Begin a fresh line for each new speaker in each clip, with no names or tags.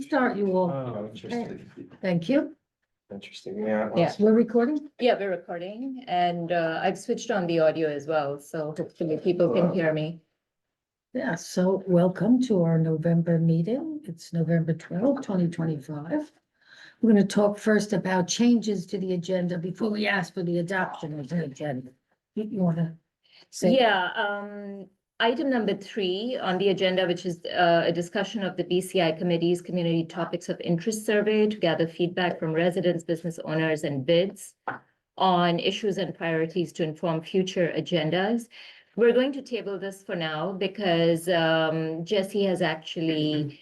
Start you all.
Oh, interesting.
Thank you.
Interesting, yeah.
Yeah.
We're recording?
Yeah, we're recording and I've switched on the audio as well, so hopefully people can hear me.
Yeah, so welcome to our November meeting. It's November 2025. We're going to talk first about changes to the agenda before we ask for the adoption of the agenda. You want to say?
Yeah, item number 3 on the agenda, which is a discussion of the BCI committee's community topics of interest survey to gather feedback from residents, business owners, and bids on issues and priorities to inform future agendas. We're going to table this for now because Jesse has actually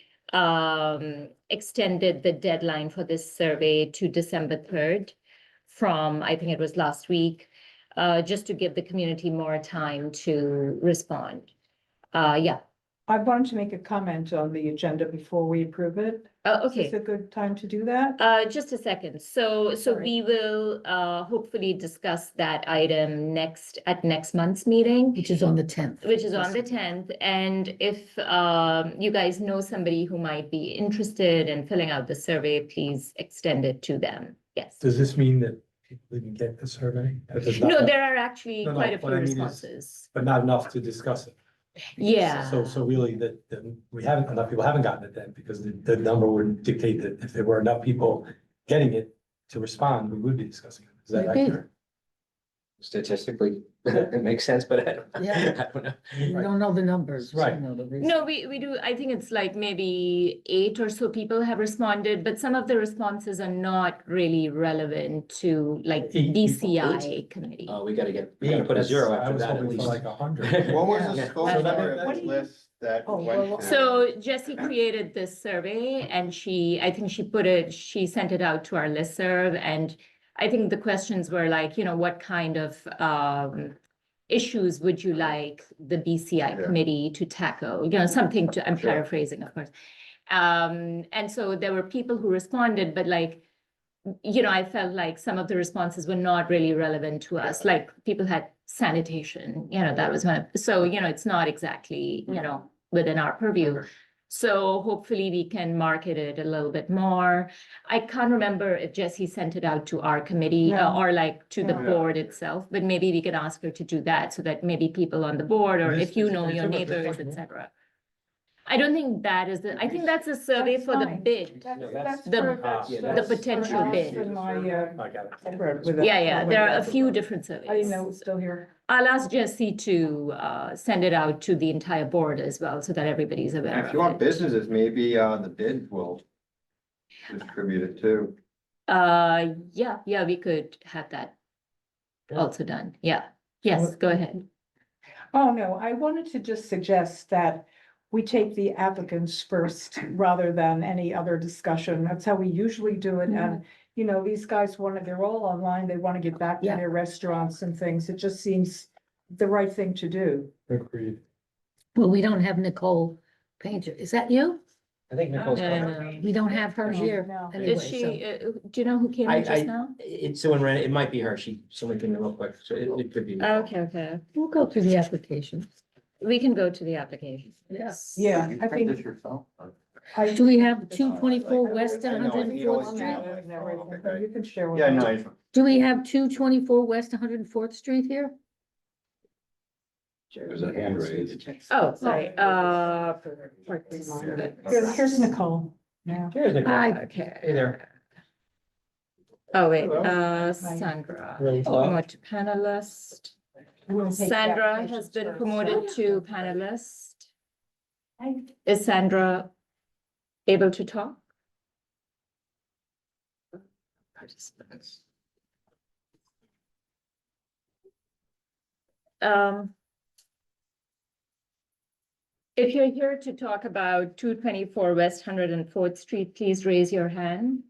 extended the deadline for this survey to December 3rd from, I think it was last week, just to give the community more time to respond. Yeah,
I wanted to make a comment on the agenda before we approve it. Is this
okay.
a good time to do that?
Just a second. So
Sorry.
we will hopefully discuss that item at next month's meeting,
Which is on the 10th.
which is on the 10th. And if you guys know somebody who might be interested in filling out the survey, please extend it to them. Yes.
Does this mean that people didn't get the survey? That there's not
No,
enough-
there are actually
No, no,
quite a few
what I mean is-
responses.
But not enough to discuss it.
Yeah.
So really that we haven't, enough people haven't gotten it then, because the number would dictate that if there were enough people getting it to respond, we would be discussing it. Is that
Maybe.
accurate?
Statistically, it makes sense, but I
Yeah.
don't know.
You don't know the numbers. so
Right.
you know the reason.
No, we do. I think it's like maybe 8 or so people have responded, but some of the responses are not really relevant to like
Eight people.
DCI committee.
We gotta put a zero
I
after
was
that at
hoping for
least.
like 100.
What was
Yeah.
the scope
So
of
that-
that
do you-
list that
Oh,
went
well,
to?
So Jessie created this survey and I think she sent it out to our listserv, and I think the questions were like, what kind of issues would you like the BCI
Yeah.
committee to tackle? Something to, I'm
Sure.
paraphrasing, of course. And so there were people who responded, but like, I felt like some of the responses were not really relevant to us, like people had sanitation, that was one of, so, it's not exactly, within our purview. So hopefully we can market it a little bit more. I can't remember if Jessie sent it out to our committee
No.
or like to the
No.
board itself, but maybe we could ask her to do that so that maybe people on the board or
This-
if you
this-
know
this
your
is what
neighbors,
they're talking
etc. I don't think that is I think that's a survey
That's
for the
fine.
bid.
That's
The-
for- that's-
the
that's for
potential
Alice
bid.
and my,
I got it.
Edward with it.
Yeah, there are a few different
I didn't
surveys.
know it was still here.
I'll ask Jessie to send it out to the entire board as well, so that everybody's aware
If
of
you want
it.
businesses, maybe the bid will distribute it too.
Yeah, we could have that also done. Yeah, yes, go ahead.
Oh, no, I wanted to just suggest that we take the applicants first rather than any other discussion. That's how we usually do it. And, these guys they're all online. They want to get back to
Yeah.
their restaurants and things. It just seems the right thing to do.
Agreed.
Well, we don't have Nicole Painter. Is that you?
I think Nicole's.
No,
coming.
no.
We don't have her
No,
here.
no.
Anyway,
Is she, do you know who came in just now?
It might be her. Someone came in real quick, so it could be.
Okay.
We'll go through the application.
We can go to the application.
Yes.
Yeah,
You
I
print
think.
this yourself?
Do we have 224 West
I know, I think you always
104th
do.
Street?
You can share with
Yeah,
me.
no,
Do we have 224 West 104th Street here?
there's a hand raised.
Oh, sorry,
Here's Nicole. Yeah.
Cheers, Nicole.
Hi.
Okay.
Hey there.
Oh, wait,
Hello.
Sandra,
Hello.
promote to panelist. Sandra has been promoted to panelist. Is Sandra able to talk? Participants. If you're here to talk about 224 West 104th Street, please raise your hand.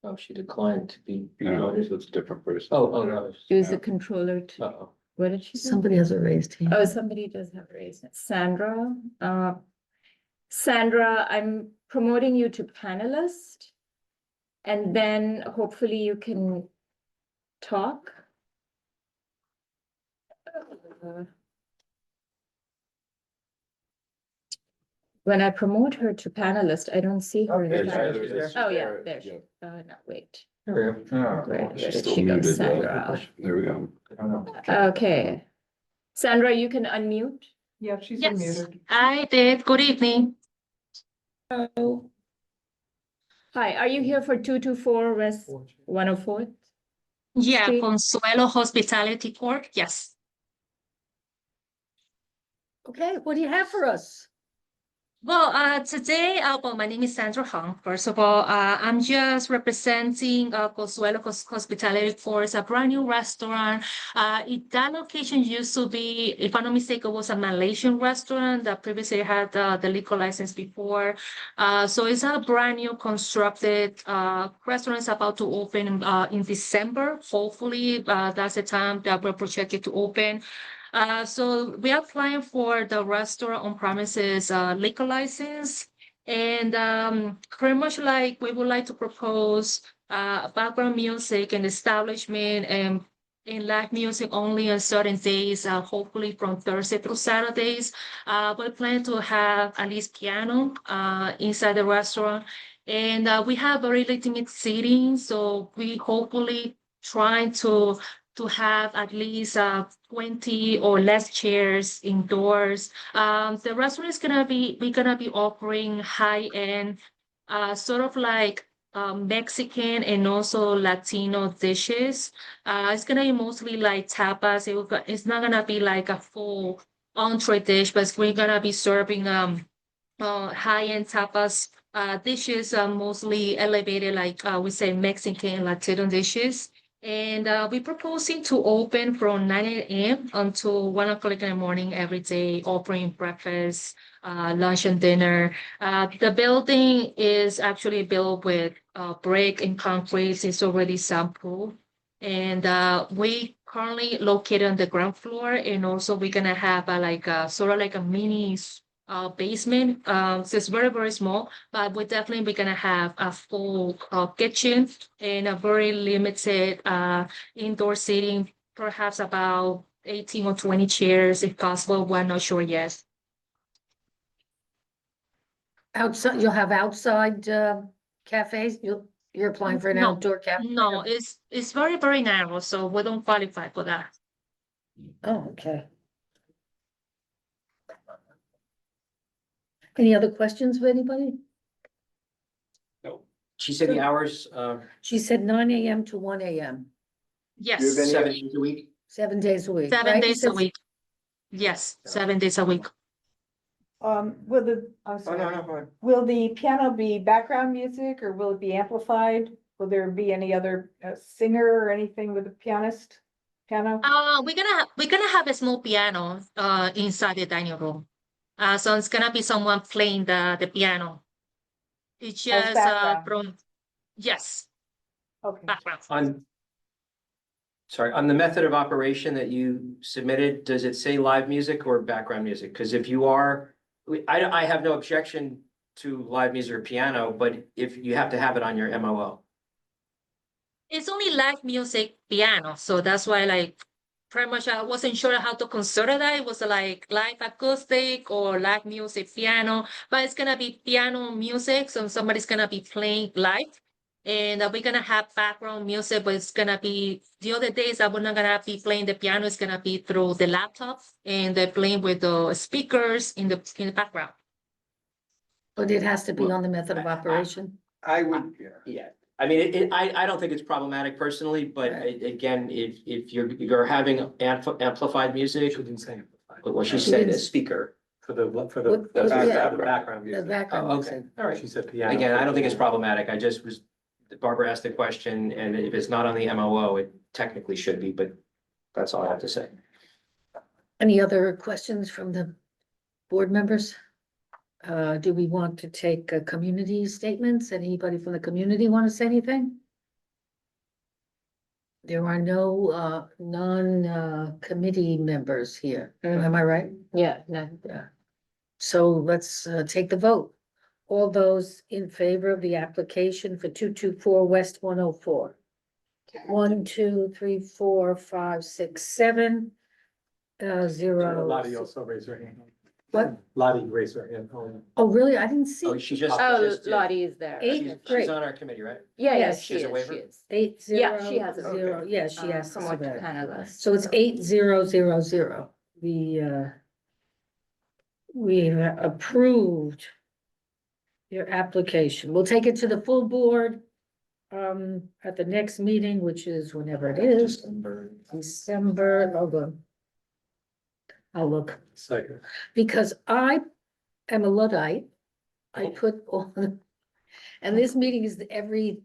Oh, she declined to be.
it's a different person.
Oh, no.
Use the controller to,
Uh-oh.
what did she say?
Somebody has a raised hand.
Oh, somebody does have raised it. Sandra, Sandra, I'm promoting you to panelist. And then hopefully you can talk. When I promote her to panelist, I don't see her. in the
there's-
panel.
there's-
Oh, yeah, there she, no, wait,
There we go.
where did
She's still
she go,
muted,
Sandra?
There we go.
I don't know.
Okay. Sandra, you can unmute.
Yeah, she's
Yes,
unmuted.
I did. Good evening.
Hi, are you here for 224 West 104?
Yeah,
Street.
Consuelo Hospitality Corp. Yes.
Okay, what do you have for us?
Well, today, well, my name is Sandra Hong. First of all, I'm just representing Consuelo Hospitality Corp. It's a brand new restaurant. That location used to be, if I'm not mistaken, was a Malaysian restaurant that previously had the liquor license before. So it's a brand new constructed restaurant. It's about to open in December. Hopefully, that's the time that we're projected to open. So we are applying for the restaurant on premises liquor license. And pretty much like we would like to propose background music and establishment and in live music only on certain days, hopefully from Thursday through Saturdays. We plan to have at least piano inside the restaurant. And we have very limited seating, so we hopefully trying to have at least 20 or less chairs indoors. The restaurant is we're gonna be offering high-end, sort of like Mexican and also Latino dishes. It's gonna be mostly like tapas. It's not gonna be like a full entree dish, but we're gonna be serving high-end tapas dishes, mostly elevated, like we say Mexican Latino dishes. And we're proposing to open from 9 a.m. until 1 o'clock in the morning every day, offering breakfast, lunch and dinner. The building is actually built with brick and concrete. It's already soundproof. And we currently located on the ground floor. And also we're gonna have like a sort of like a mini basement. So it's very, very small, but we're definitely gonna have a full kitchen and a very limited indoor seating, perhaps about 18 or 20 chairs if possible. We're not sure yet.
Outside, you'll have outside cafes? You're applying for an
No,
outdoor cafe?
No, it's very, very narrow, so we don't qualify for that.
Oh, okay. Any other questions of anybody?
She said the hours,
She said 9 a.m. to 1 a.m.,
Yes,
You have any-
7 days a week.
7 days a week,
7
right? You
days a
said-
week. Yes, 7 days a week.
Will the, I'm
Oh,
sorry,
no, go ahead.
will the piano be background music or will it be amplified? Will there be any other singer or anything with a pianist? Piano?
We're gonna have a small piano inside the dining room. So it's gonna be someone playing the piano. It's
As
just
background.
from yes,
Okay.
background.
On the method of operation that you submitted, does it say live music or background music? Because if you are, I have no objection to live music or piano, but if you have to have it on your MOO.
It's only live music piano, so that's why like pretty much I wasn't sure how to consider that. It was like live acoustic or live music piano, but it's gonna be piano music, so somebody's gonna be playing live. And we're gonna have background music, but it's gonna be the other days that we're not gonna be playing the piano, it's gonna be through the laptop and they're playing with the speakers in the background.
But it has to be on the method of operation?
I would,
Yeah, I mean, I don't think it's problematic personally, but again, if you're having amplified music,
She didn't say amplified.
what she
She
said,
didn't-
a speaker.
For the
What-
the
yeah.
background
The
music.
background
Oh,
music.
okay, all right.
She said piano.
Again, I don't think it's problematic. I just was, Barbara asked the question, and if it's not on the MOO, it technically should be, but that's all I have to say.
Any other questions from the board members? Do we want to take community statements? Anybody from the community want to say anything? There are no non-committee members here. Am I right?
Yeah, no.
Yeah. So let's take the vote. All those in favor of the application for 224 West 104? 1, 2, 3, 4, 5, 6, 7.
A lot of you
0.
also raise your hand.
What?
Lottie Grace, right? Yeah, oh,
Oh, really? I didn't see.
Oh, she just.
Oh,
just did.
Lottie is there.
Eight.
She's
Great.
on our committee, right?
Yeah,
Yes,
yes,
she
she
has a
is,
waiver?
she is.
8000.
Yeah, she has it.
Yeah, she has.
Promote to panelist.
So it's 8000. We've approved your application. We'll take it to the full board at the next meeting, which is whenever it is, December, hold on. I'll look,
second.
because I am a Luddite. I put on, and this meeting is every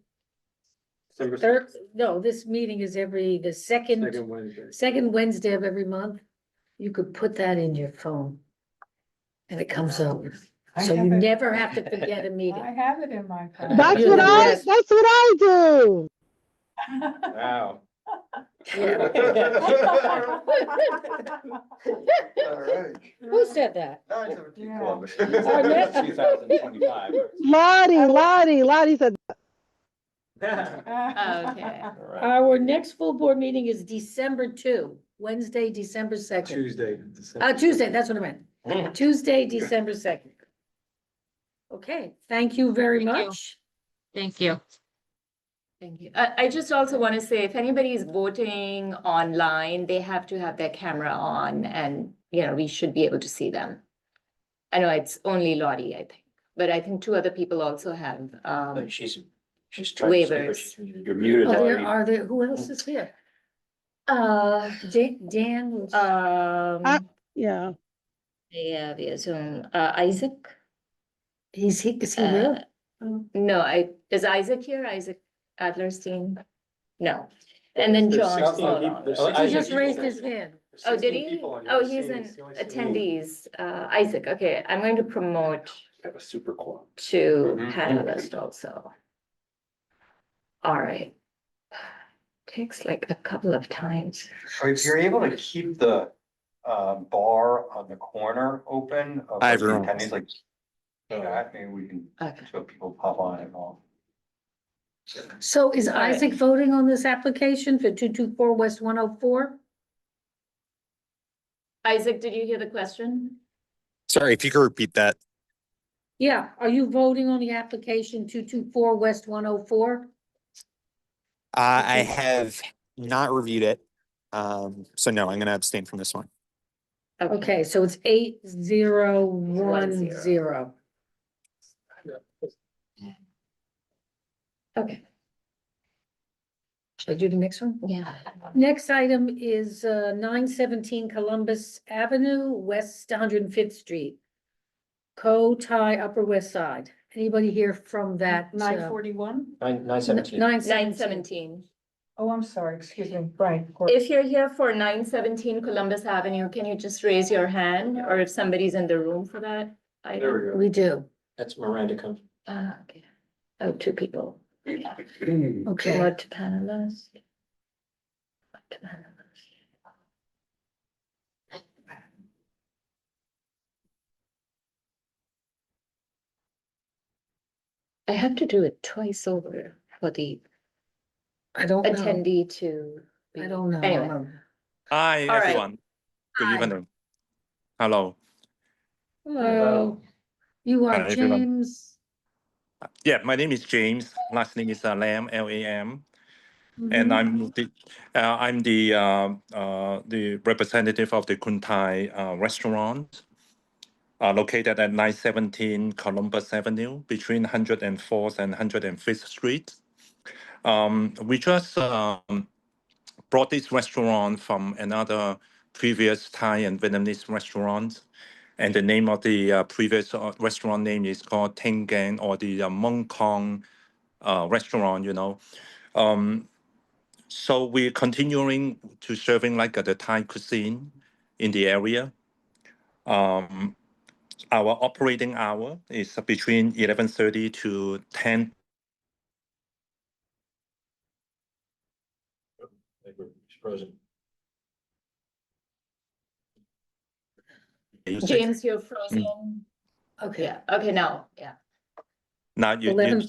third, no, this meeting is the
Second Wednesday.
second Wednesday of every month. You could put that in your phone. And it comes up,
I
so you
have it.
never have to forget a meeting.
I have it in my. phone.
That's
You're
what
the
I,
best.
that's what I do.
Wow.
Yeah.
All right.
Who said that?
9:17
Yeah.
Columbus.
Our next-
2025.
Lottie said,
Oh, okay.
Our next full board meeting is December 2, Wednesday, December 2nd.
Tuesday. December.
Tuesday, that's what I meant. Tuesday, December 2nd. Okay, thank you very
Thank you.
much.
Thank you.
Thank you. I just also want to say, if anybody is voting online, they have to have their camera on and, we should be able to see them. I know it's only Lottie, I think, but I think two other people also have,
She's trying to speak, but
waivers.
you're muted.
Are there, who else is here? Dan was.
yeah.
Yeah, via Zoom, Isaac?
Is he here?
No, is Isaac here? Isaac Adlerstein? No. And then
There's
John.
16
hold
people.
on.
There's
He
16
just
people.
raised his hand.
Oh, did he? Oh, he's an attendees. Isaac, okay, I'm going to promote
Have a super quad.
to
Mhm.
panelist also. All right. Takes like a couple of times.
If you're able to keep the bar on the corner open of
Hi,
like, the
everyone.
attendees, like that, maybe we can
Okay.
show people pop on and off.
So is
All right.
Isaac voting on this application for 224 West 104?
Isaac, did you hear the question?
Sorry, if you could repeat that.
Yeah, are you voting on the application 224 West 104?
I have not reviewed it. So no, I'm gonna abstain from this one.
Okay, so it's 8010.
Okay,
Should I do the next one?
yeah.
Next item is 917 Columbus Avenue, West 105th Street. Co-tie Upper West Side. Anybody here from that?
941?
9:17.
917.
Oh, I'm sorry, excuse me, right.
If you're here for 917 Columbus Avenue, can you just raise your hand, or if somebody's in the room for that item?
We do.
That's Miranda comes.
Okay. Oh, two people.
Okay.
Promote to panelist. Promote to panelist. I have to do it twice over for the
I don't know.
attendee to. be-
I don't know.
Anyway,
Hi,
All right.
everyone. Good
Hi.
evening. Hello.
Hello. You are
Hi, everyone.
James.
Yeah, my name is James. Last name is Lam, Lam.
Mhm.
And I'm the representative of the Kuntai restaurant located at 917 Columbus Avenue between 104th and 105th Street. We just brought this restaurant from another previous Thai and Vietnamese restaurant. And the name of the previous restaurant name is called Teng Gan, or the Mong Kong restaurant, So we're continuing to serving like the Thai cuisine in the area. Our operating hour is between 11:30 to 10.
James, you're frozen.
Okay.
Yeah, okay, now, yeah.
Now you,
11.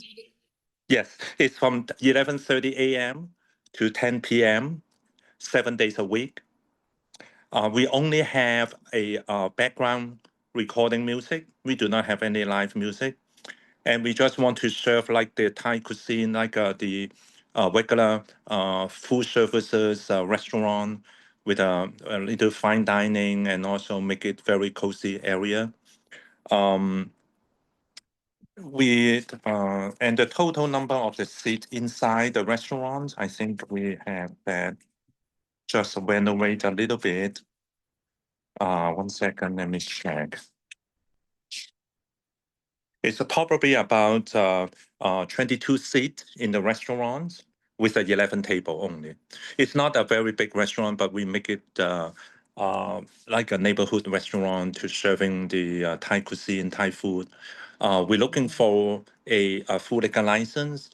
yes, it's from 11:30 a.m. to 10 p.m. 7 days a week. We only have a background recording music. We do not have any live music. And we just want to serve like the Thai cuisine, like the regular food services restaurant with a little fine dining and also make it very cozy area. And the total number of the seats inside the restaurant, I think we have that just renovate a little bit. 1 second, let me check. It's probably about 22 seats in the restaurant with the 11 table only. It's not a very big restaurant, but we make it like a neighborhood restaurant to serving the Thai cuisine, Thai food. We're looking for a full liquor license,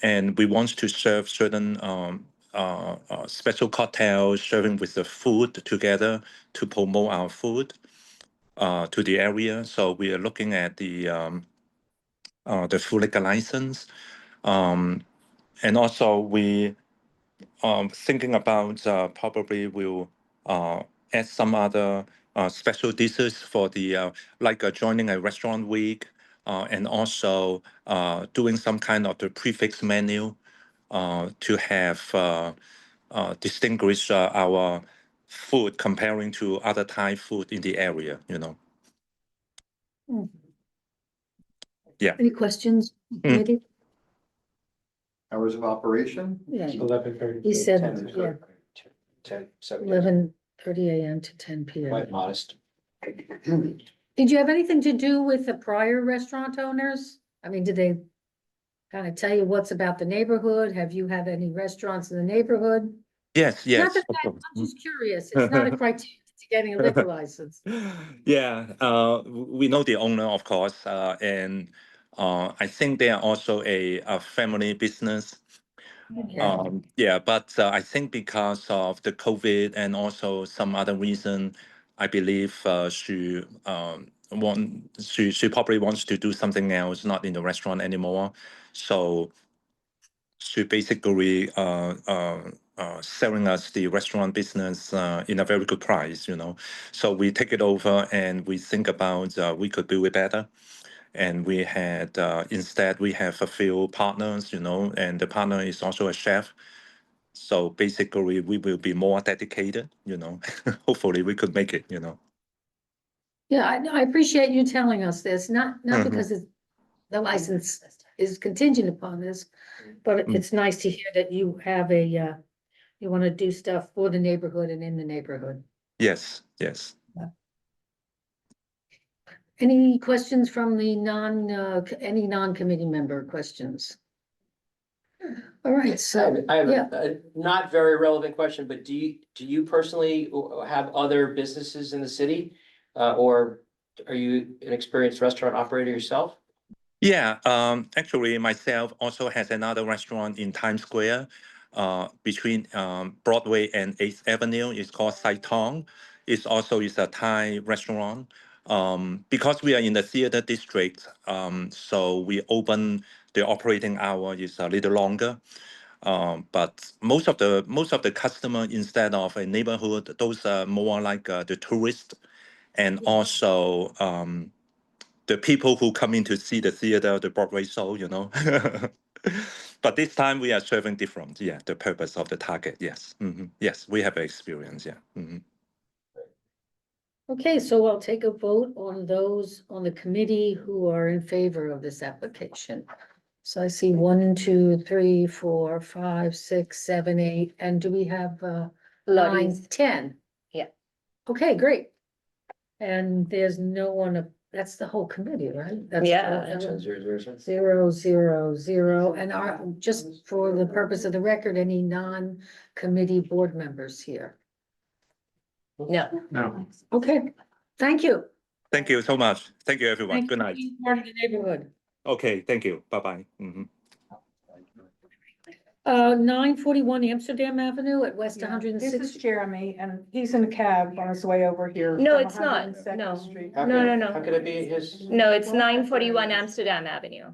and we want to serve certain special cocktails, serving with the food together to promote our food to the area. So we are looking at the full liquor license. And also we thinking about probably will add some other special dishes for the like joining a restaurant week and also doing some kind of the prefix menu to have distinguish our food comparing to other Thai food in the area, you know.
Any questions?
Mm.
Committee?
Hours of operation?
Yeah,
11:30.
he said,
10 to
yeah,
10, 7 days.
11:30 a.m. to 10 p.m.
Quite modest.
Did you have anything to do with the prior restaurant owners? I mean, did they kind of tell you what's about the neighborhood? Have you had any restaurants in the neighborhood?
Yes,
Not
yes.
that I'm just curious. It's not a criteria to getting a liquor license.
Yeah, we know the owner, of course, and I think they are also a family business.
Okay.
Yeah, but I think because of the COVID and also some other reason, I believe she probably wants to do something else, not in the restaurant anymore. So she basically selling us the restaurant business in a very good price, you know. So we take it over and we think about we could do it better. And we had instead we have a few partners, you know, and the partner is also a chef. So basically we will be more dedicated, you know. Hopefully we could make it, you know.
Yeah, I appreciate you telling us this, not
Mhm.
because the license is contingent upon this, but
Mm.
it's nice to hear that you have you want to do stuff for the neighborhood and in the neighborhood.
Yes, yes.
Any questions from the any non-committee member questions? All right, so,
I have
yeah,
a not very relevant question, but do you personally have other businesses in the city? Or are you an experienced restaurant operator yourself?
Yeah, actually myself also has another restaurant in Times Square, between Broadway and 8th Avenue. It's called Sai Tong. It's also is a Thai restaurant. Because we are in the theater district, so we open the operating hour is a little longer. But most of the customer instead of a neighborhood, those are more like the tourists and also the people who come in to see the theater, the Broadway show, you know. But this time we are serving different. Yeah, the purpose of the target. Yes. Yes, we have experience. Yeah.
okay, so I'll take a vote on those on the committee who are in favor of this application. So I see 1, 2, 3, 4, 5, 6, 7, 8, and do we have 9,
Lottie's.
10?
Yeah.
Okay, great. And there's no one, that's the whole committee, right? That's
Yeah.
0, 0, 0, and are, just for the purpose of the record, any non-committee board members here?
No.
No.
Okay, thank you.
Thank you so much. Thank you, everyone.
Thank
Good
you for
night.
being part of the neighborhood.
Okay. Thank you. Bye-bye.
941 Amsterdam Avenue at West
Yeah,
106th.
This is Jeremy, and he's in a cab on his way over here.
No,
from
it's not.
102nd
No.
Street.
How
No,
could-
no, no.
How could it be his?
No, it's 941 Amsterdam Avenue.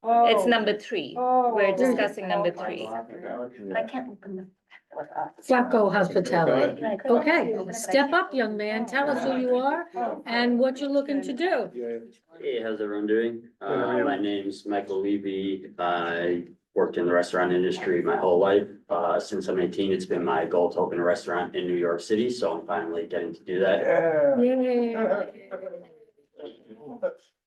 It's
Oh.
number 3.
Oh.
We're discussing number
Oh,
3.
I
I can't open them.
Flacco Hospitality. Okay, step up, young man. Tell us who you are and what you're looking to do.
Hey, how's everyone doing? My name's Michael Levy. I worked in the restaurant industry my whole life. Since I'm 18, it's been my goal to open a restaurant in New York City, so I'm finally getting to do that.
Yay.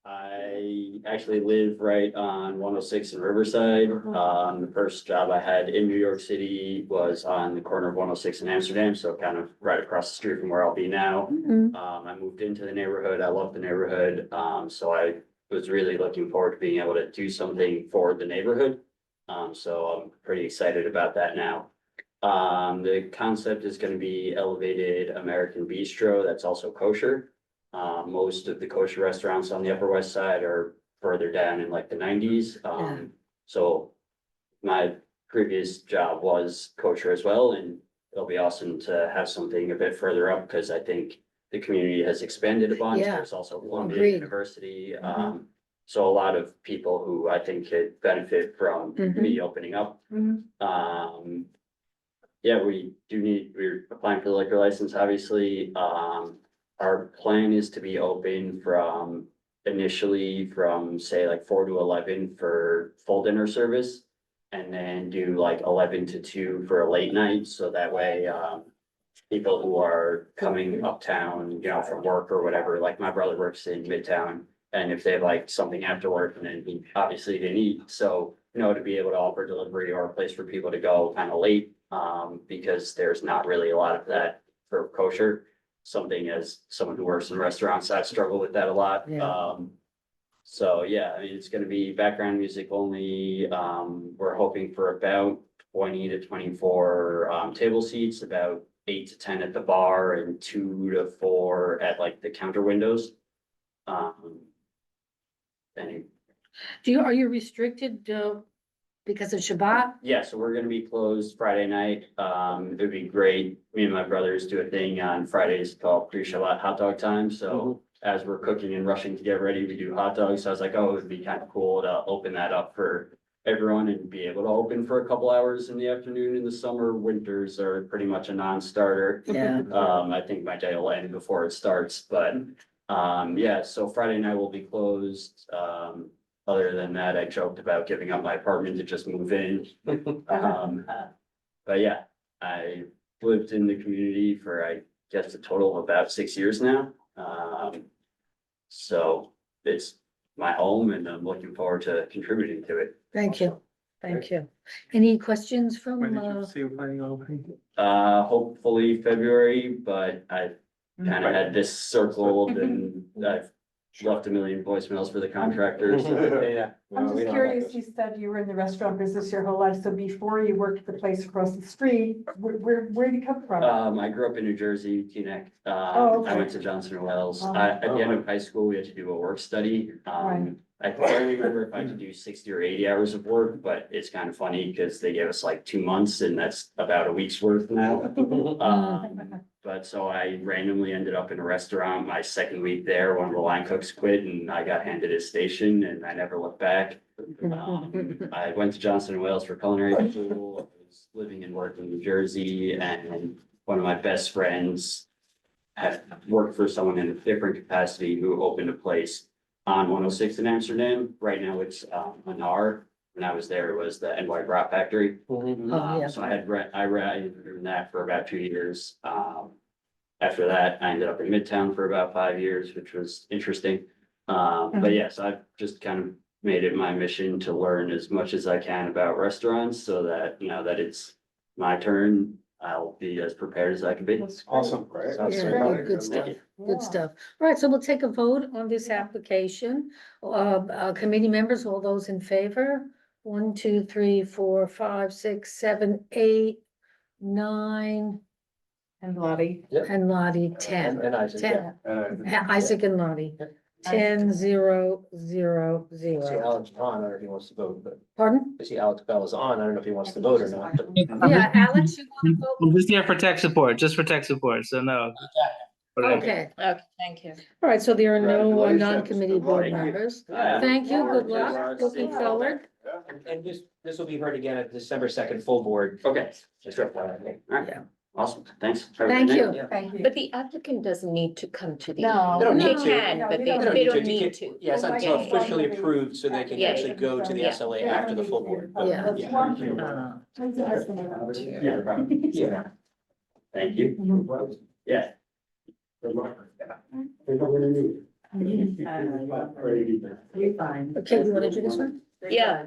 I actually live right on 106 in Riverside. The first job I had in New York City was on the corner of 106 in Amsterdam, so kind of right across the street from where I'll be now.
Mhm.
I moved into the neighborhood. I love the neighborhood. So I was really looking forward to being able to do something for the neighborhood. So I'm pretty excited about that now. The concept is going to be elevated American bistro that's also kosher. Most of the kosher restaurants on the Upper West Side are further down in like the 90s. So my previous job was kosher as well, and it'll be awesome to have something a bit further up because I think the community has expanded a bunch.
Yeah.
There's also Columbia
Agreed.
University. So a lot of people who I think could benefit from me opening up. Yeah, we're applying for the liquor license, obviously. Our plan is to be open from initially from say like 4 to 11 for full dinner service. And then do like 11 to 2 for a late night, so that way, people who are coming uptown, from work or whatever, like my brother works in Midtown. And if they have like something after work, and then he obviously didn't eat, so, to be able to offer delivery or a place for people to go kind of late. Because there's not really a lot of that for kosher. Something as someone who works in restaurants, I struggle with that a lot.
Yeah.
So yeah, I mean, it's gonna be background music only. We're hoping for about 20 to 24 table seats, about 8 to 10 at the bar and 2 to 4 at like the counter windows. And
Are you restricted, because of Shabbat?
yeah, so we're gonna be closed Friday night. It'd be great. Me and my brothers do a thing on Fridays called pre-Shabbat hot dog time, so. As we're cooking and rushing to get ready, we do hot dogs. So I was like, oh, it'd be kind of cool to open that up for everyone and be able to open for a couple hours in the afternoon in the summer. Winters are pretty much a non-starter.
Yeah.
I think my day will end before it starts, but, yeah, so Friday night will be closed. Other than that, I joked about giving up my apartment to just move in. But yeah, I lived in the community for, I guess, a total of about 6 years now. So it's my home and I'm looking forward to contributing to it.
Thank you. Thank you. Any questions from,
see you planning on opening?
Hopefully February, but I kind of had this circled and I've left a million voicemails for the contractors.
Yeah.
I'm just curious, you said you were in the restaurant business your whole life, so before you worked at the place across the street, where did you come from?
I grew up in New Jersey, Teaneck.
Oh, okay.
I went to Johnson and Wales.
Oh.
At the end of high school, we had to do a work study.
Right.
I don't remember if I had to do 60 or 80 hours of work, but it's kind of funny because they gave us like 2 months and that's about a week's worth now. But so I randomly ended up in a restaurant my second week there. One of the line cooks quit and I got handed his station and I never looked back. I went to Johnson and Wales for culinary school. I was living and working in New Jersey, and one of my best friends had worked for someone in a different capacity who opened a place on 106 in Amsterdam. Right now it's Anar. When I was there, it was the NY Brat Factory.
yeah.
So I ran that for about 2 years. After that, I ended up in Midtown for about 5 years, which was interesting. But yes, I've just kind of made it my mission to learn as much as I can about restaurants so that, that it's my turn. I'll be as prepared as I can be.
Awesome, right?
Yeah, good stuff, good stuff. All right, so we'll take a vote on this application. Committee members, all those in favor? 1, 2, 3, 4, 5, 6, 7, 8, 9,
And Lottie.
and Lottie, 10.
And Isaac,
10.
yeah.
Isaac and Lottie. 10, 0, 0,
I see
0.
Alex on, I don't know if he wants to vote, but
Pardon?
I see Alex Bell is on, I don't know if he wants to vote or not. but-
Yeah, Alex, you want to
I'm
vote?
just here for tech support, so no. But,
Okay,
Okay, thank you.
all right, so there are no
Congratulations,
non-committee board
Lottie.
members.
Yeah.
Thank you, good
Yeah.
luck, looking forward.
And this will be heard again at December 2nd, full board.
Okay.
Just for that, I think.
All right.
Yeah.
Awesome, thanks. Have a
Thank
good
you.
night.
Yeah.
Thank you.
But the applicant doesn't need to come to the.
No.
They don't need
They
to.
can,
No,
but
you
they,
don't
they
need
don't
to. You
need
can't-
to.
Yeah, it's not
Yeah.
until officially approved, so they can
Yeah.
actually go to the SLA after the full board.
Yeah.
Yeah. Yeah.
Thank you. Yeah. Good luck.
Okay, you wanna do this one?
Yeah.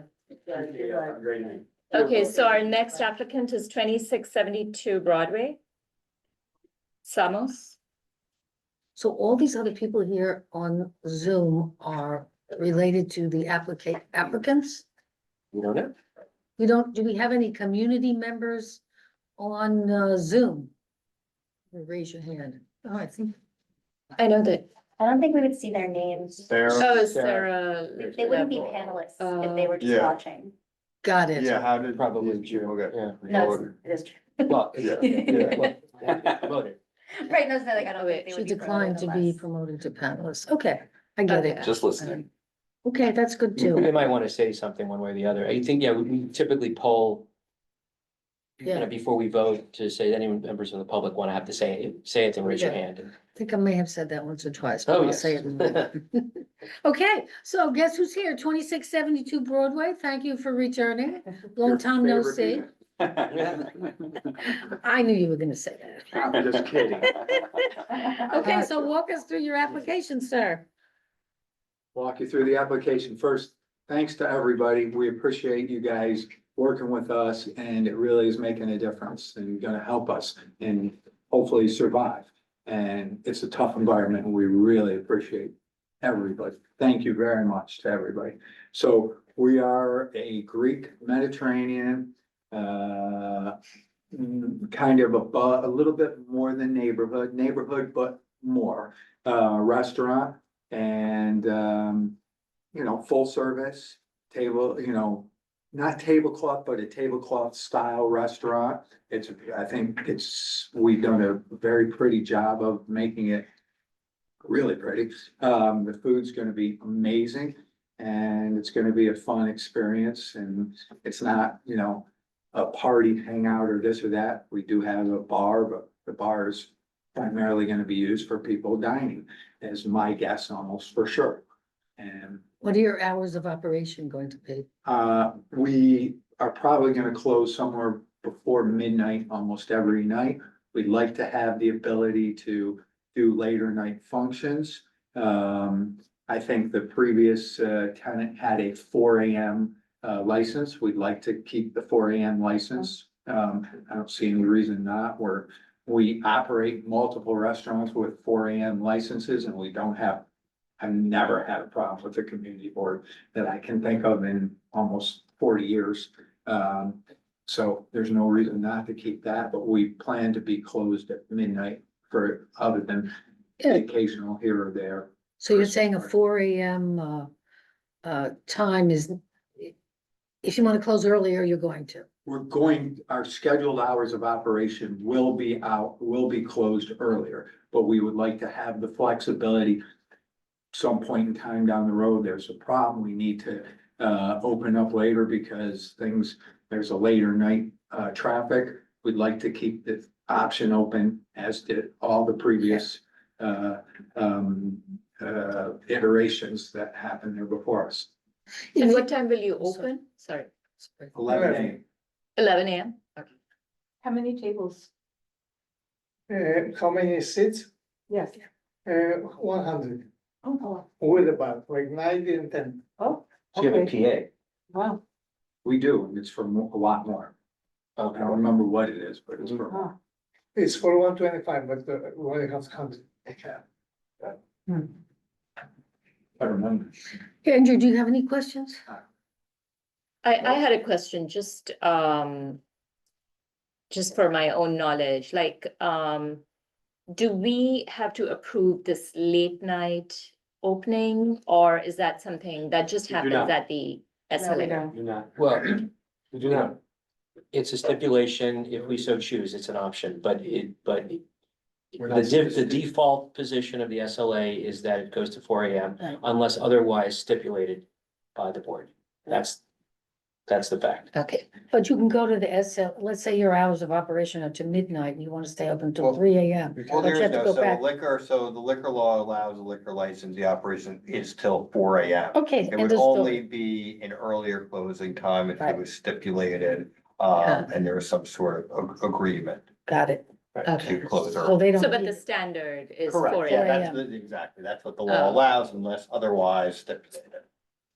Great night.
Okay, so our next applicant is 2672 Broadway. Samos.
So all these other people here on Zoom are related to the applicants?
You don't know?
Do we have any community members on Zoom? Raise your hand. Oh, I think,
I know that.
I don't think we would see their names.
Oh, is there a?
They wouldn't be panelists if they were just
Yeah.
watching.
got it.
how did?
Probably true.
Okay.
Yeah.
No, it is true.
Well,
Yeah.
voted.
Right, no, so like, I don't think they
She
would be.
declined to be promoted to panelist. Okay, I get it.
Just listening.
Okay, that's good too.
They might want to say something one way or the other. I think, yeah, we typically poll.
Yeah.
Before we vote to say any members of the public want to have to say anything, raise your
Yeah.
hand.
I think I may have said that once or twice, but
Oh,
I'll
yes.
say it. again. Okay, so guess who's here? 2672 Broadway. Thank you for returning. Long time no see. I knew you were gonna say that.
I'm just kidding.
Okay, so walk us through your application, sir.
Walk you through the application. First, thanks to everybody. We appreciate you guys working with us, and it really is making a difference and gonna help us and hopefully survive. And it's a tough environment, and we really appreciate everybody. Thank you very much to everybody. So we are a Greek Mediterranean, kind of a little bit more than neighborhood, but more, restaurant. And, full service table, not tablecloth, but a tablecloth style restaurant. We've done a very pretty job of making it really pretty. The food's gonna be amazing and it's gonna be a fun experience, and it's not, a party hangout or this or that. We do have a bar, but the bar is primarily gonna be used for people dining, is my guess, almost for sure. And
What are your hours of operation going to be?
we are probably gonna close somewhere before midnight almost every night. We'd like to have the ability to do later night functions. I think the previous tenant had a 4 AM license. We'd like to keep the 4 AM license. I don't see any reason not, we operate multiple restaurants with 4 AM licenses, and I've never had a problem with the community board that I can think of in almost 40 years. So there's no reason not to keep that, but we plan to be closed at midnight for, other than occasional here or there.
So you're saying a 4 AM time is, if you want to close earlier, you're going to.
Our scheduled hours of operation will be closed earlier, but we would like to have the flexibility. Some point in time down the road, there's a problem, we need to open up later because there's a later night traffic. We'd like to keep the option open, as did all the previous iterations that happened there before us.
And what time will you open? Sorry,
11 AM.
11 AM?
How many tables?
How many seats?
Yes.
100,
Oh,
with about like 90 and 10.
oh,
So you have a
okay.
PA.
Wow.
We do, and it's for a lot more. I
Okay.
don't remember what it is, but it's for more.
It's for 125, but we only have 100.
I remember.
Andrew, do you have any questions?
I had a question, just for my own knowledge, do we have to approve this late night opening, or is that something that just
do
happens
not.
at the
No, we
SLA?
don't.
You're not, well, we do not. It's a stipulation, if we so choose, it's an option, but
We're not
the default position of the SLA is that it goes to 4 AM
Right.
unless otherwise stipulated by the board. That's That's the fact.
Okay, but you can go to the SL, let's say your hours of operation are to midnight and you want to stay open until
Well-
3 AM.
Well,
But you
there is
have to
no,
go
so
back.
the liquor law allows a liquor license, the operation is till 4 AM.
Okay,
It
end
would
of story.
only be an earlier closing time if
Right.
it was stipulated,
Yeah.
and there was some sort of agreement
Got it.
to
Okay.
close
So
early.
they don't.
So, but
need-
the standard is
Correct,
4
yeah,
AM.
that's
4
exactly, that's what the law
Oh.
allows unless otherwise stipulated.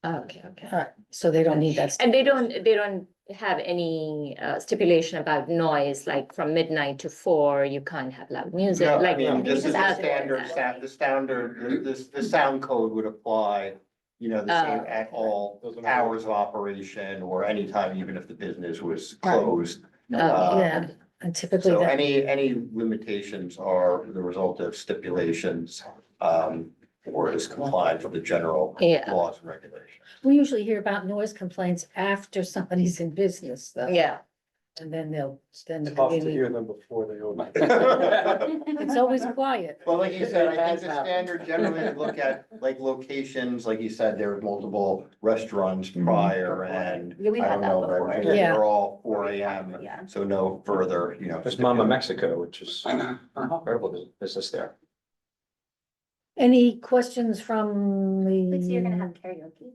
Okay, okay.
All right, so they don't need that.
And they don't have any stipulation about noise, like from midnight to 4, you can't have loud music,
No, I
like.
mean, this is
it's
the
not
standard
that.
sound, the sound code would apply, you know, the same at all hours of operation or anytime, even if the business was closed.
Yeah, and typically
So
that,
any limitations are the result of stipulations, or is compliant with the general
Yeah.
laws and regulations.
we usually hear about noise complaints after somebody's in business though.
Yeah,
And then then the
Tough to
community,
hear them before they open.
it's always quiet.
Well, like you said, I think
Has
the
happened.
standard generally is look at like locations, like you said, there were multiple restaurants
Mhm.
prior and.
Yeah, we've
I
had
don't
that
know, but
before.
I think
Yeah.
they're all 4 AM,
Yeah.
so no further, you know.
There's Mama Mexico, which is incredible business there.
Any questions from
Like, so you're gonna have
the
karaoke?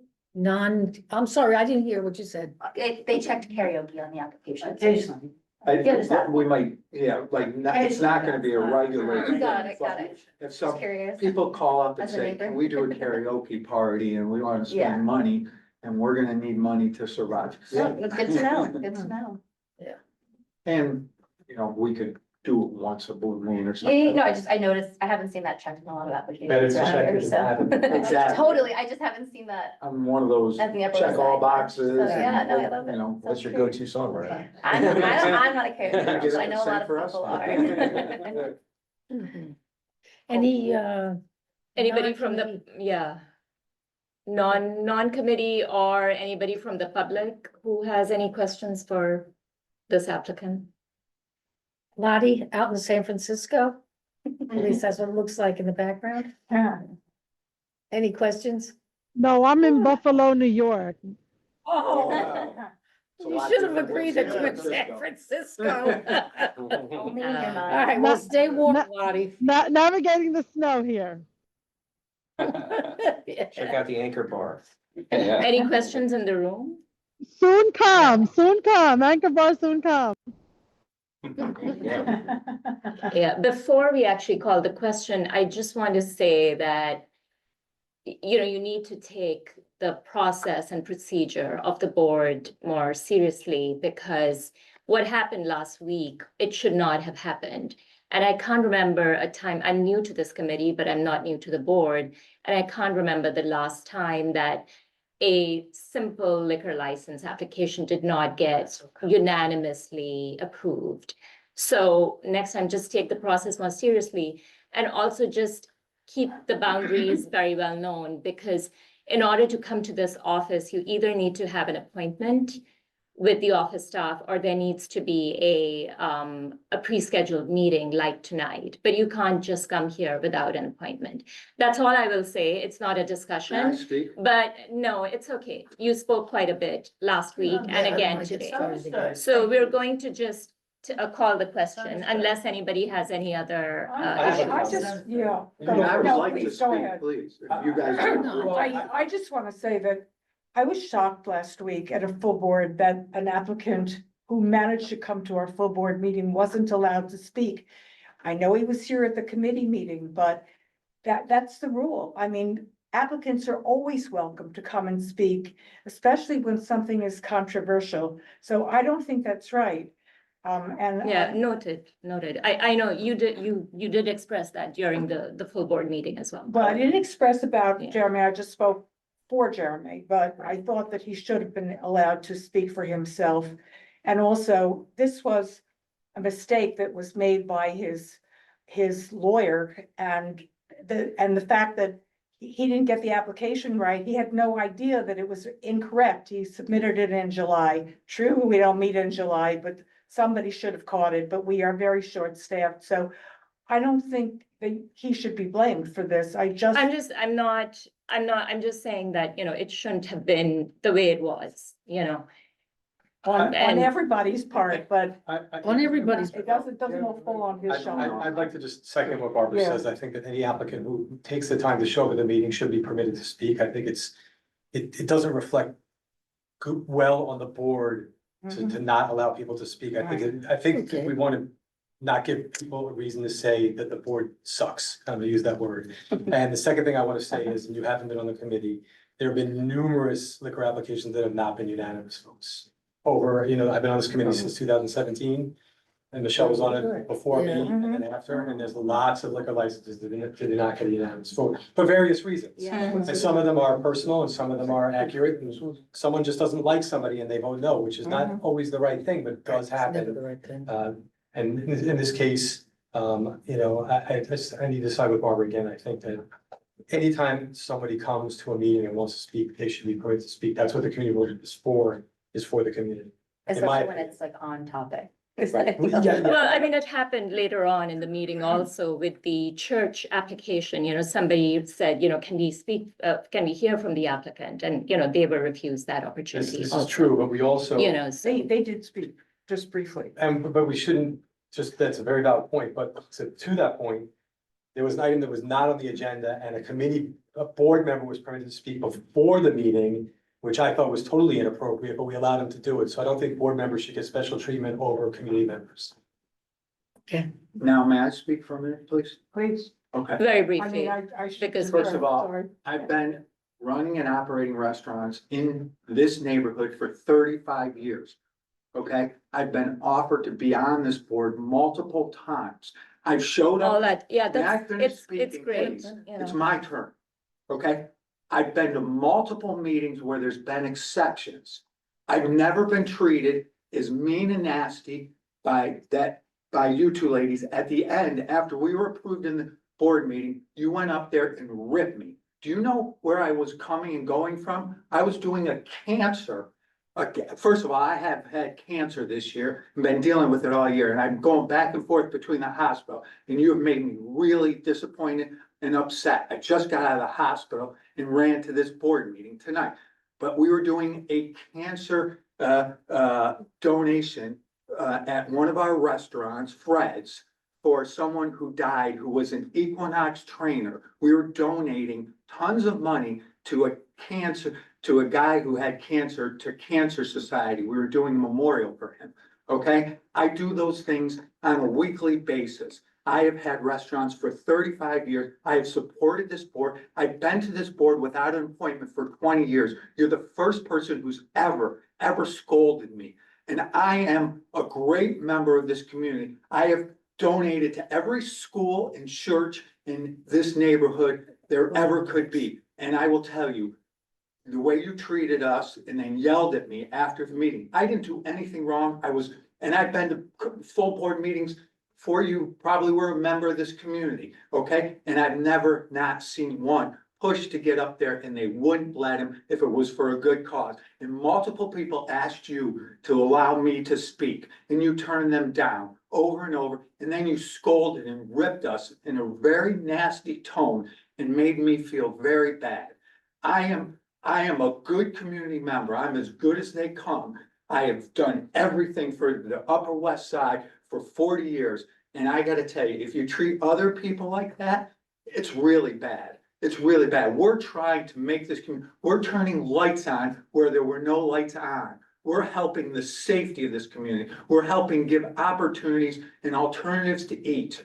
I'm sorry, I didn't hear what you said.
They checked karaoke on the application.
Occasionally. We might, yeah, like, it's not gonna be a regular.
Got it.
If
Just
some
curious.
people call up and
As a
say,
neighbor.
can we do a karaoke party and we wanna
Yeah.
spend money and we're gonna need money to survive.
Oh, that's good to know, good to know.
And, you know, we could do it once a blue moon or
Yeah,
something.
no, I noticed, I haven't seen that checked in a lot of applications.
Better to check
around
it
here,
than have it.
so-
Exactly.
Totally, I just haven't seen that.
I'm one of those
At the Upper
check
West
all
Side.
boxes.
So, yeah,
and,
no, I love it.
You know.
What's your go-to song, right?
I'm not a karaoke girl, I know a
Same
lot of
for us.
people are.
Mhm. Any,
anybody from the,
non-committee-
yeah. Non-committee or anybody from the public who has any questions for this applicant?
Lottie out in San Francisco? At least that's what it looks like in the background. Any questions?
No, I'm in Buffalo, New York.
Oh,
It's a
you
lot
should have
different than
agreed that you're in San Francisco.
Only in your
All
All right,
mind.
well, stay warm,
Not-
Lottie.
Navigating the snow here.
Check out the Anchor Bar.
Any questions in the room?
Soon come, Anchor Bar soon come.
Yeah, before we actually call the question, I just want to say that, you know, you need to take the process and procedure of the board more seriously, because what happened last week, it should not have happened. And I can't remember a time, I'm new to this committee, but I'm not new to the board. And I can't remember the last time that a simple liquor license application did not get unanimously approved. So next time, just take the process more seriously, and also just keep the boundaries very well known, because in order to come to this office, you either need to have an appointment with the office staff, or there needs to be a pre-scheduled meeting like tonight, but you can't just come here without an appointment. That's all I will say. It's not a
May I
discussion,
speak?
but no, it's okay. You spoke quite a bit last week
Yeah, I
and
don't
again
wanna get
today.
started again.
So we're going to just call the question unless anybody has any other
I
issues.
just, yeah.
I would
No,
like to
please, go
speak,
ahead.
please, if you guys.
I just want to say that I was shocked last week at a full board that an applicant who managed to come to our full board meeting wasn't allowed to speak. I know he was here at the committee meeting, but that's the rule. I mean, applicants are always welcome to come and speak, especially when something is controversial. So I don't think that's right. And.
Yeah, noted. I know you did express that during the full board meeting as well.
But I didn't express about
Yeah.
Jeremy, I just spoke for Jeremy, but I thought that he should have been allowed to speak for himself. And also, this was a mistake that was made by his lawyer, and the fact that he didn't get the application right, he had no idea that it was incorrect. He submitted it in July. True, we don't meet in July, but somebody should have caught it, but we are very short-staffed, so I don't think that he should be blamed for this. I'm
I'm just saying that, you know, it shouldn't have been the way it was, you know.
on
And-
everybody's part, but
On everybody's.
it doesn't all fall on his shoulders.
I'd like to just second what Barbara
Yeah.
says. I think that any applicant who takes the time to show up at the meeting should be permitted to speak. I think it doesn't reflect well on the board to not allow people to speak. I think
Okay.
we want to not give people a reason to say that the board sucks, kind of use that word. And the second thing I want to say is, and you haven't been on the committee, there have been numerous liquor applications that have not been unanimous, folks. I've been on this committee since 2017, and Michelle was on it before me and then after, and there's lots of liquor licenses that did not get a unanimous vote for various reasons. And some of them are personal and some of them are accurate, and someone just doesn't like somebody and they vote no, which is not always the right thing, but it does
It's never
happen.
the right thing.
And in this case, I need to side with Barbara again. I think that anytime somebody comes to a meeting and wants to speak, they should be permitted to speak. That's what the community vote is for the community.
Especially when it's like on topic.
Right. Yeah.
Well, I mean, it happened later on in the meeting also with the church application, somebody said, can we speak, can we hear from the applicant? And, they were refused that opportunity.
This is
also.
true, but we also.
So-
They did speak, just briefly.
But we shouldn't, that's a very valid point, but to that point, there was an item that was not on the agenda and a board member was permitted to speak before the meeting, which I thought was totally inappropriate, but we allowed him to do it. So I don't think board members should get special treatment over community members.
Now, may I speak for a minute, please?
Please.
Okay.
Very
I
briefly.
mean, I should.
Because-
First of all,
Sorry.
I've been running and operating restaurants in this neighborhood for 35 years. Okay, I've been offered to be on this board multiple times. I've showed
All
up.
that, yeah,
May I
that's,
finish
it's
speaking,
great.
please? It's my turn. Okay, I've been to multiple meetings where there's been exceptions. I've never been treated as mean and nasty by you two ladies. At the end, after we were approved in the board meeting, you went up there and ripped me. Do you know where I was coming and going from? I was doing a cancer. First of all, I have had cancer this year and been dealing with it all year, and I'm going back and forth between the hospital, and you have made me really disappointed and upset. I just got out of the hospital and ran to this board meeting tonight. But we were doing a cancer donation at one of our restaurants, Fred's, for someone who died, who was an Equinox trainer. We were donating tons of money to a guy who had cancer, to Cancer Society. We were doing a memorial for him. Okay, I do those things on a weekly basis. I have had restaurants for 35 years. I have supported this board. I've been to this board without an appointment for 20 years. You're the first person who's ever scolded me. And I am a great member of this community. I have donated to every school and church in this neighborhood there ever could be. And I will tell you, the way you treated us and then yelled at me after the meeting, I didn't do anything wrong. And I've been to full board meetings before you probably were a member of this community, okay? And I've never not seen one push to get up there, and they wouldn't let him if it was for a good cause. And multiple people asked you to allow me to speak, and you turned them down over and over, and then you scolded and ripped us in a very nasty tone and made me feel very bad. I am a good community member. I'm as good as they come. I have done everything for the Upper West Side for 40 years. And I gotta tell you, if you treat other people like that, it's really bad. It's really bad. We're trying to make this, we're turning lights on where there were no lights on. We're helping the safety of this community. We're helping give opportunities and alternatives to eat.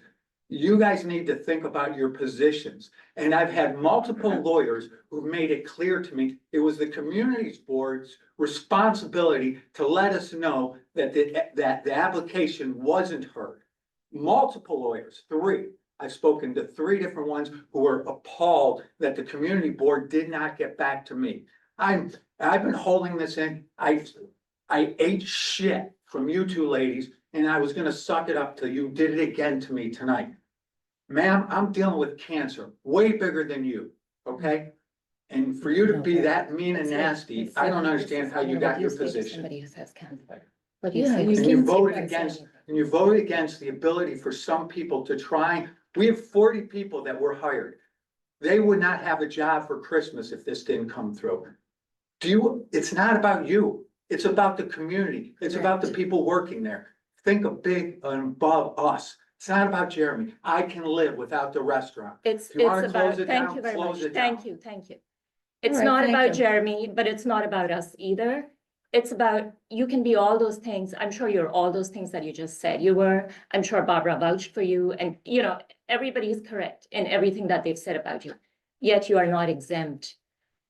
You guys need to think about your positions. And I've had multiple lawyers who've made it clear to me, it was the communities board's responsibility to let us know that the application wasn't heard. Multiple lawyers, 3. I've spoken to 3 different ones who were appalled that the community board did not get back to me. I've been holding this in. I ate shit from you two ladies, and I was gonna suck it up till you did it again to me tonight. Ma'am, I'm dealing with cancer, way bigger than you, okay? And for you to be that mean and nasty, I don't understand how you got your position.
Somebody who says cancer.
Yeah, you
And you
can-
voted against the ability for some people to try. We have 40 people that were hired. They would not have a job for Christmas if this didn't come through. It's not about you. It's about the community. It's about the people working there. Think of big and above us. It's not about Jeremy. I can live without the restaurant.
It's
If you wanna
about,
close it
thank
down,
you very much.
close it
Thank
down.
you, thank you. It's
right,
not
thank
about
you.
Jeremy, but it's not about us either. It's about, you can be all those things. I'm sure you're all those things that you just said. You were, I'm sure Barbara vouched for you, and everybody is correct in everything that they've said about you. Yet you are not exempt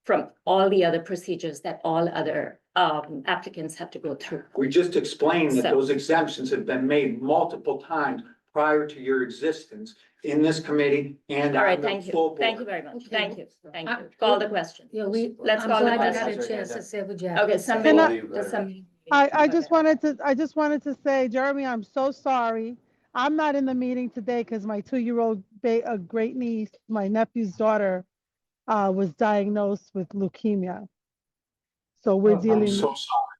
from all the other procedures that all other applicants have to go through.
We just explained that
So-
those exemptions have been made multiple times prior to your existence in this committee and
All right,
on the
thank
full
you.
board.
Thank you very much.
Okay.
Thank you. Thank
Uh,
you. Call the question.
Yeah,
Let's
I'm
call the
glad you
question.
got a chance to say what you have
Okay,
to say.
somebody,
Can
does somebody?
I just wanted to say, Jeremy, I'm so sorry. I'm not in the meeting today because my 2-year-old a great niece, my nephew's daughter, was diagnosed with leukemia. So we're
I'm
dealing,
so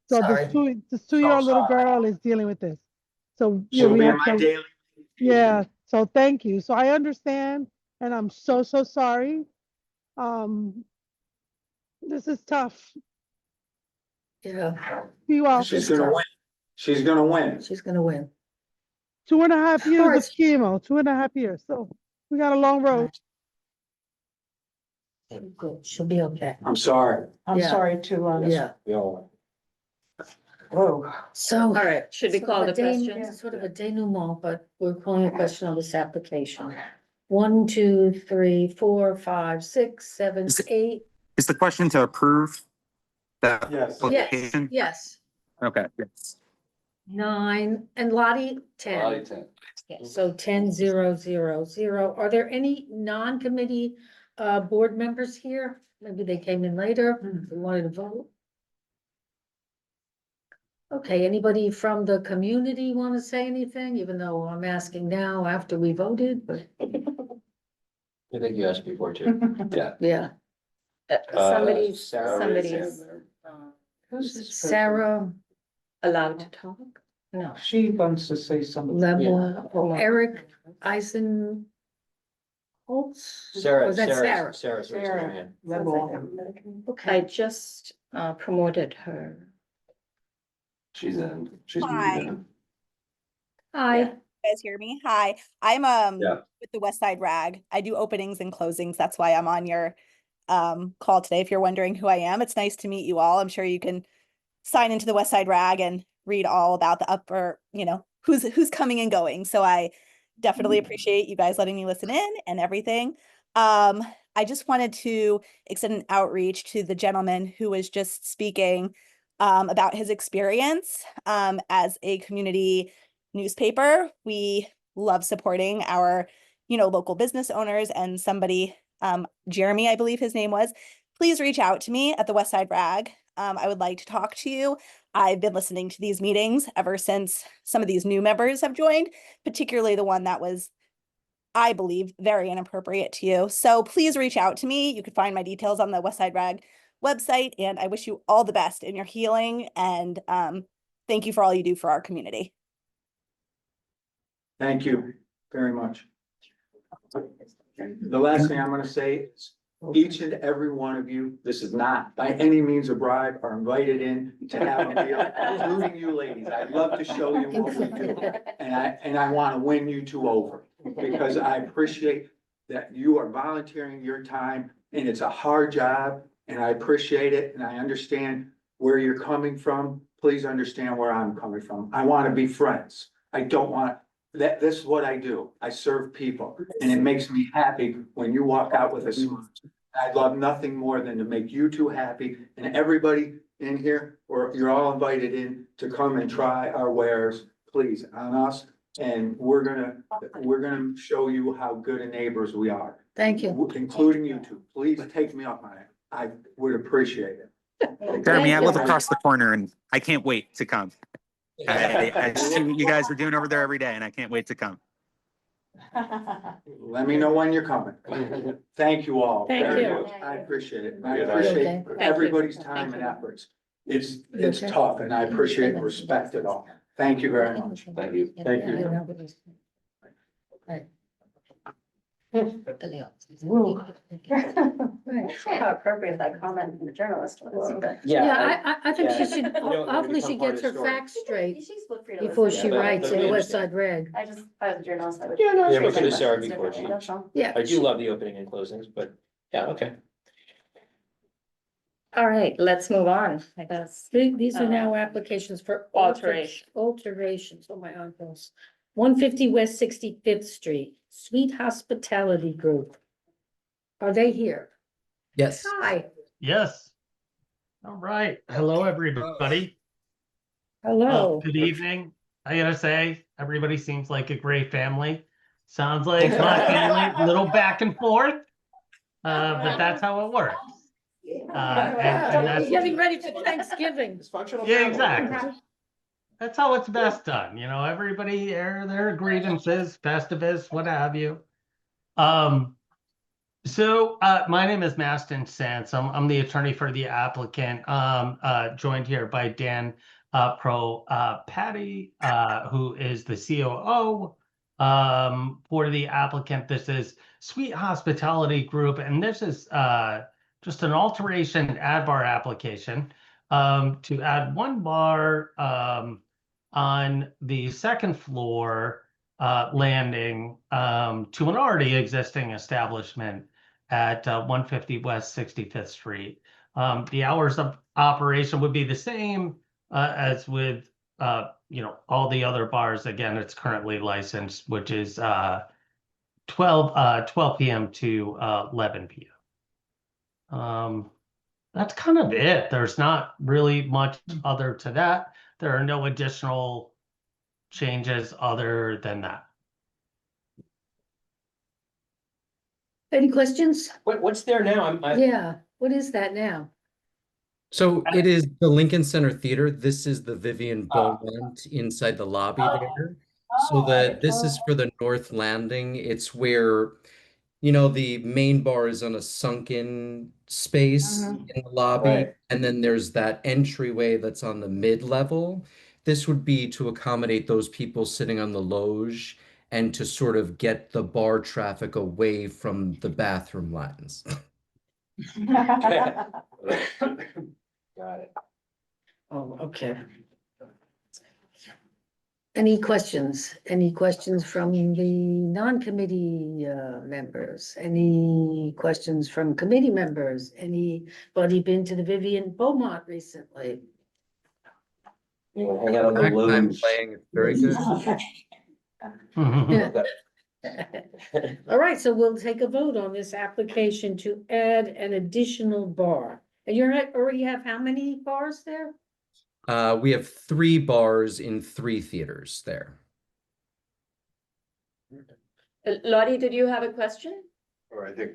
so
sorry.
this 2-year-old little
sorry.
girl is dealing with this. So yeah,
She'll
we
be in
have
my
to,
daily.
yeah, so thank you. So I understand and I'm so sorry. This is tough.
Yeah,
Be well.
She's gonna win. She's gonna win.
she's gonna win.
2.5 years
right.
of chemo, 2.5 years. So we got a long road.
Good, she'll be okay.
I'm sorry.
I'm
Yeah.
sorry to,
Yeah,
We all.
whoa.
so.
All right, should we
Sort
call
of
the
a denouement-
question?
Sort of a denouement, but we're calling a question on this application. 1, 2, 3, 4, 5, 6, 7,
Is it-
8.
Is the question to approve the
Yes.
Yes,
application?
yes,
Okay, yes.
9, and Lottie, 10. So 10, 0, 0, 0. Are there any non-committee board members here? Maybe they came in later, they wanted to vote. Okay, anybody from the community want to say anything, even though I'm asking now after we voted, but
I think you asked before too. Yeah.
yeah.
Somebody's,
Sarah
somebody's
raised hand
Who's this person?
Sarah
allowed to talk?
No,
She wants to say something.
Level, Eric Eisen. Holtz?
Sarah,
Was that Sarah?
Sarah's raised her hand.
Level.
I
Okay,
just promoted her.
She's in. She's.
Hi.
hi,
You guys hear me? Hi, I'm
Yeah.
with the West Side Rag. I do openings and closings. That's why I'm on your call today. If you're wondering who I am, it's nice to meet you all. I'm sure you can sign into the West Side Rag and read all about the upper, who's coming and going. So I definitely appreciate you guys letting me listen in and everything. I just wanted to extend an outreach to the gentleman who was just speaking about his experience as a community newspaper. We love supporting our, local business owners, and somebody, Jeremy, I believe his name was, please reach out to me at the West Side Rag. I would like to talk to you. I've been listening to these meetings ever since some of these new members have joined, particularly the one that was, I believe, very inappropriate to you. So please reach out to me. You can find my details on the West Side Rag website, and I wish you all the best in your healing, and thank you for all you do for our community.
Thank you very much. The last thing I'm gonna say is, each and every one of you, this is not by any means a bribe, are invited in to have a meal, including you ladies. I'd love to show you what we do. And I want to win you two over, because I appreciate that you are volunteering your time, and it's a hard job, and I appreciate it, and I understand where you're coming from. Please understand where I'm coming from. I want to be friends. I don't want, this is what I do. I serve people, and it makes me happy when you walk out with a smile. I'd love nothing more than to make you two happy, and everybody in here, or you're all invited in to come and try our wares, please, on us. And we're gonna show you how good of neighbors we are.
thank you.
Including you two. Please take me up on it. I would appreciate it.
Jeremy, I
you.
live across the corner and I can't wait to come. I see what you guys are doing over there every day and I can't wait to come.
Let me know when you're coming. Thank you all.
Thank
very
you.
much. I appreciate it. I
Good.
appreciate
Okay.
you.
everybody's
Thank
time and
you.
efforts. It's
Okay.
tough, and I appreciate and respect it all. Thank you very much.
Thank you.
Thank you.
How appropriate that comment from the journalist was, but.
Yeah, I think she
yeah.
should,
You don't wanna
hopefully she
become part
gets
of
her
the story.
facts straight
She's feel free to
before
listen.
she
Yeah,
writes in
we
the West
understand.
Side Reg.
I just, if I was a journalist, I would.
Yeah, no,
ask
we could have
questions
Sarah before
differently,
she-
that's all.
Yeah.
I do love the opening and closings, but yeah, okay.
All right, let's move on, I guess.
These are now applications for alterations, oh my uncles. 150 West 65th Street, Sweet Hospitality Group. Are they here?
Yes.
Hi,
Yes. All right. Hello, everybody.
hello.
Good evening. I gotta say, everybody seems like a great family. Sounds like my family, little back and forth. But that's how it works. And that's,
Getting ready for Thanksgiving.
yeah, exactly. That's how it's best done. You know, everybody air their grievances, Festivus, what have you. So my name is Maston Sansom. I'm the attorney for the applicant, joined here by Dan Patty, who is the COO for the applicant. This is Sweet Hospitality Group, and this is just an alteration ad bar application to add one bar on the second floor landing to an already existing establishment at 150 West 65th Street. The hours of operation would be the same as with all the other bars. Again, it's currently licensed, which is 12 p.m. to 11 p.m. That's kind of it. There's not really much other to that. There are no additional changes other than that.
Any questions?
What's there now?
Yeah, what is that now?
So it is the Lincoln Center Theater. This is the Vivian Beaumont inside the lobby there. So this is for the North Landing. It's where, the main bar is on a sunken space in the lobby.
Right.
And then there's that entryway that's on the mid-level. This would be to accommodate those people sitting on the loge and to sort of get the bar traffic away from the bathroom lines.
Got it.
Oh, okay. Any questions? Any questions from the non-committee members? Any questions from committee members? Anybody been to the Vivian Beaumont recently?
You wanna hang out on the
I'm
lounge?
playing, it's very good.
All right, so we'll take a vote on this application to add an additional bar. And you already have how many bars there?
We have 3 bars in 3 theaters there.
Lottie, did you have a question?
Or I think.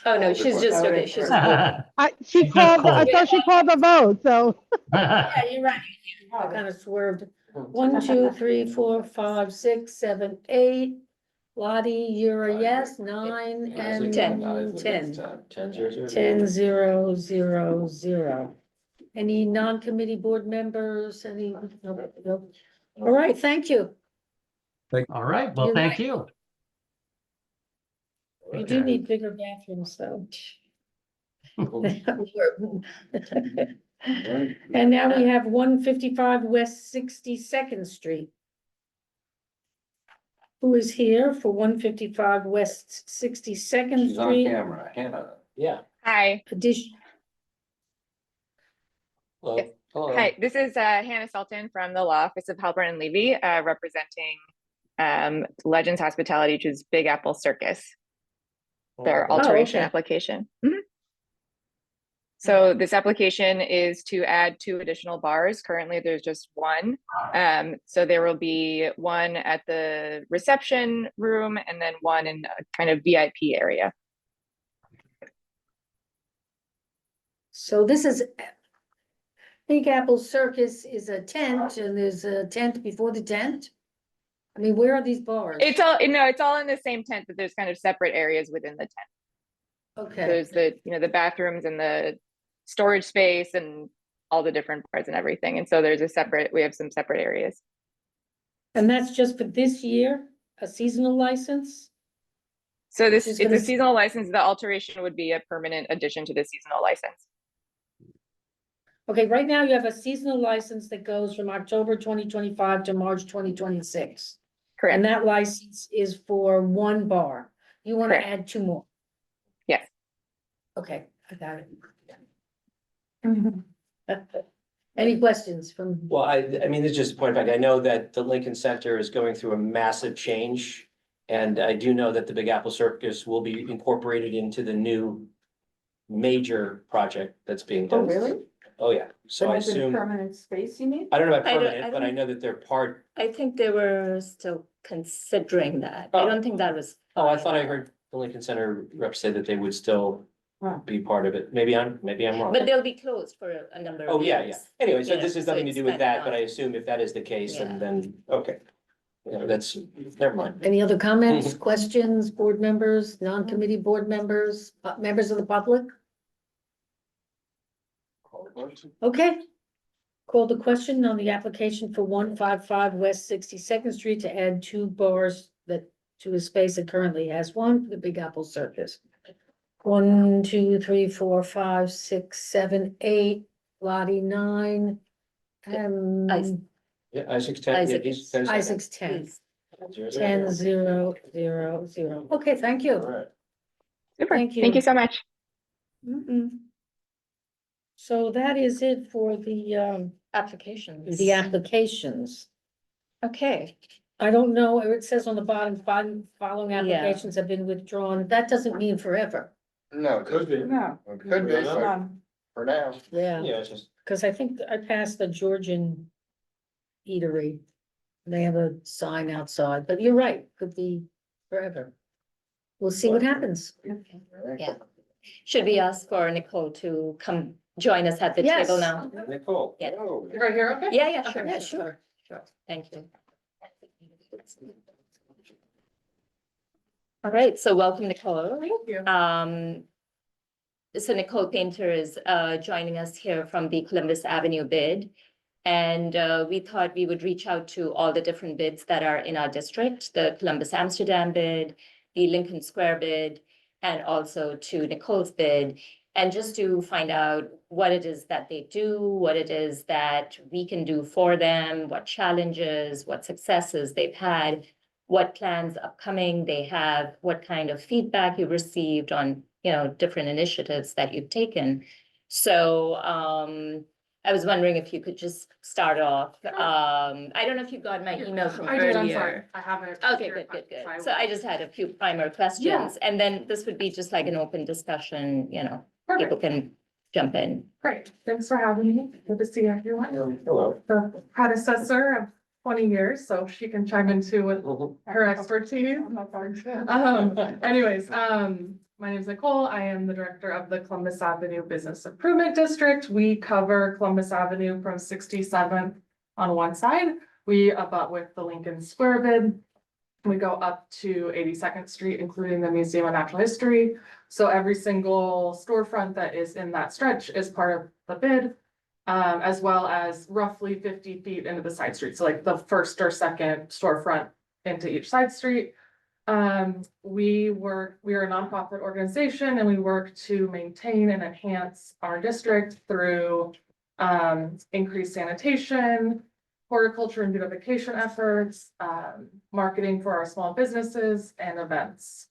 Oh, no, she's just, okay, she's.
I
Just
thought
called.
she called the vote, so.
Yeah, you're right. I kind of swerved. 1, 2, 3, 4, 5, 6, 7, 8. Lottie, you're a yes, 9 and 10. 10, 0, 0, 0. Any non-committee board members? Any? No. All right, thank you.
All right. Well,
You're
thank
right.
you.
You do need bigger bathrooms, though. And now we have 155 West 62nd Street. Who is here for 155 West 62nd Street?
Hannah. Yeah.
Hi.
Addition.
Hello. Hello.
Hi, this is Hannah Sultan from the Law Office of Halpern and Levy, representing Legends Hospitality, which is Big Apple Circus, their alteration
okay.
application. So this application is to add 2 additional bars. Currently, there's just one. So there will be one at the reception room and then one in a kind of VIP area.
So this is Big Apple Circus is a tent and there's a tent before the tent. I mean, where are these bars?
It's all in the same tent, but there's kind of separate areas within the tent.
Okay,
There's the bathrooms and the storage space and all the different parts and everything. And so we have some separate areas.
and that's just for this year, a seasonal license?
So this,
She's
it's
gonna
a
s-
seasonal license. The alteration would be a permanent addition to the seasonal license.
Okay, right now you have a seasonal license that goes from October twenty twenty-five to March twenty twenty-six.
Correct.
And that license is for one bar. You want to
Correct.
add 2 more.
Yes.
Okay, I got it. Any questions from?
Well, I mean, it's just a point of fact. I know that the Lincoln Center is going through a massive change. And I do know that the Big Apple Circus will be incorporated into the new major project that's being
Oh,
done.
really?
Oh, yeah. So I assume,
Permanent space, you mean?
I don't know about
I don't-
permanent,
I
but I
don't-
know that they're part.
I think they were still considering that. I
Oh.
don't think that was.
Oh, I thought I heard the Lincoln Center rep say that they would still be part of it. Maybe I'm wrong.
But they'll be closed for a number of
Oh, yeah,
years.
yeah. Anyway, so
Yeah,
this has
so
nothing to
it's
do with
kind
that,
of
but I
not-
assume if that is the case,
Yeah.
then, okay. You know, that's, never mind.
Any other comments, questions, board members, non-committee board members, members of the public? Okay. Call the question on the application for 155 West 62nd Street to add 2 bars to a space that currently has 1 for the Big Apple Circus. 1, 2, 3, 4, 5, 6, 7, 8, Lottie 9.
Yeah, Isaac's ten. Yeah, he's 10 seconds.
Isaac's 10.
0,
10, 0, 0, 0. Okay, thank you.
Super.
Thank you.
Thank you so much.
So that is it for the
Applications.
applications.
Okay.
I don't know, it says on the bottom, following applications have been withdrawn. That doesn't mean forever.
No, it could be.
No.
It could be,
It's
but
none.
for now.
Yeah,
Yeah, it's just,
because I think I passed the Georgian eatery. They have a sign outside, but you're right, could be forever. We'll see what happens.
Yeah. Should we ask for Nicole to come join us at the
Yes.
table now?
Nicole.
Yeah.
Right here, okay?
Yeah, yeah, sure,
Yeah,
sure,
sure.
sure. Thank you. All right, so welcome, Nicole.
Thank you.
So Nicole Painter is joining us here from the Columbus Avenue bid. And we thought we would reach out to all the different bids that are in our district, the Columbus Amsterdam bid, the Lincoln Square bid, and also to Nicole's bid. And just to find out what it is that they do, what it is that we can do for them, what challenges, what successes they've had, what plans upcoming they have, what kind of feedback you received on, different initiatives that you've taken. So I was wondering if you could just start off. I don't know if you got my email from
I
earlier.
did, I'm sorry. I have it.
Okay,
here,
good,
but
good,
I
good. So I just had a few primer questions,
Yeah.
and then this would be just like an open discussion, people
Perfect.
can jump in.
Great, thanks for having me. Good to see everyone.
hello.
The predecessor of 20 years, so she can chime into with her expertise. Anyways, my name is Nicole. I am the director of the Columbus Avenue Business Improvement District. We cover Columbus Avenue from 67th on one side. We abut with the Lincoln Square bid. We go up to 82nd Street, including the Museum of Natural History. So every single storefront that is in that stretch is part of the bid, as well as roughly 50 feet into the side street. So like the first or second storefront into each side street. We are a nonprofit organization and we work to maintain and enhance our district through increased sanitation, horticulture and beautification efforts, marketing for our small businesses and events.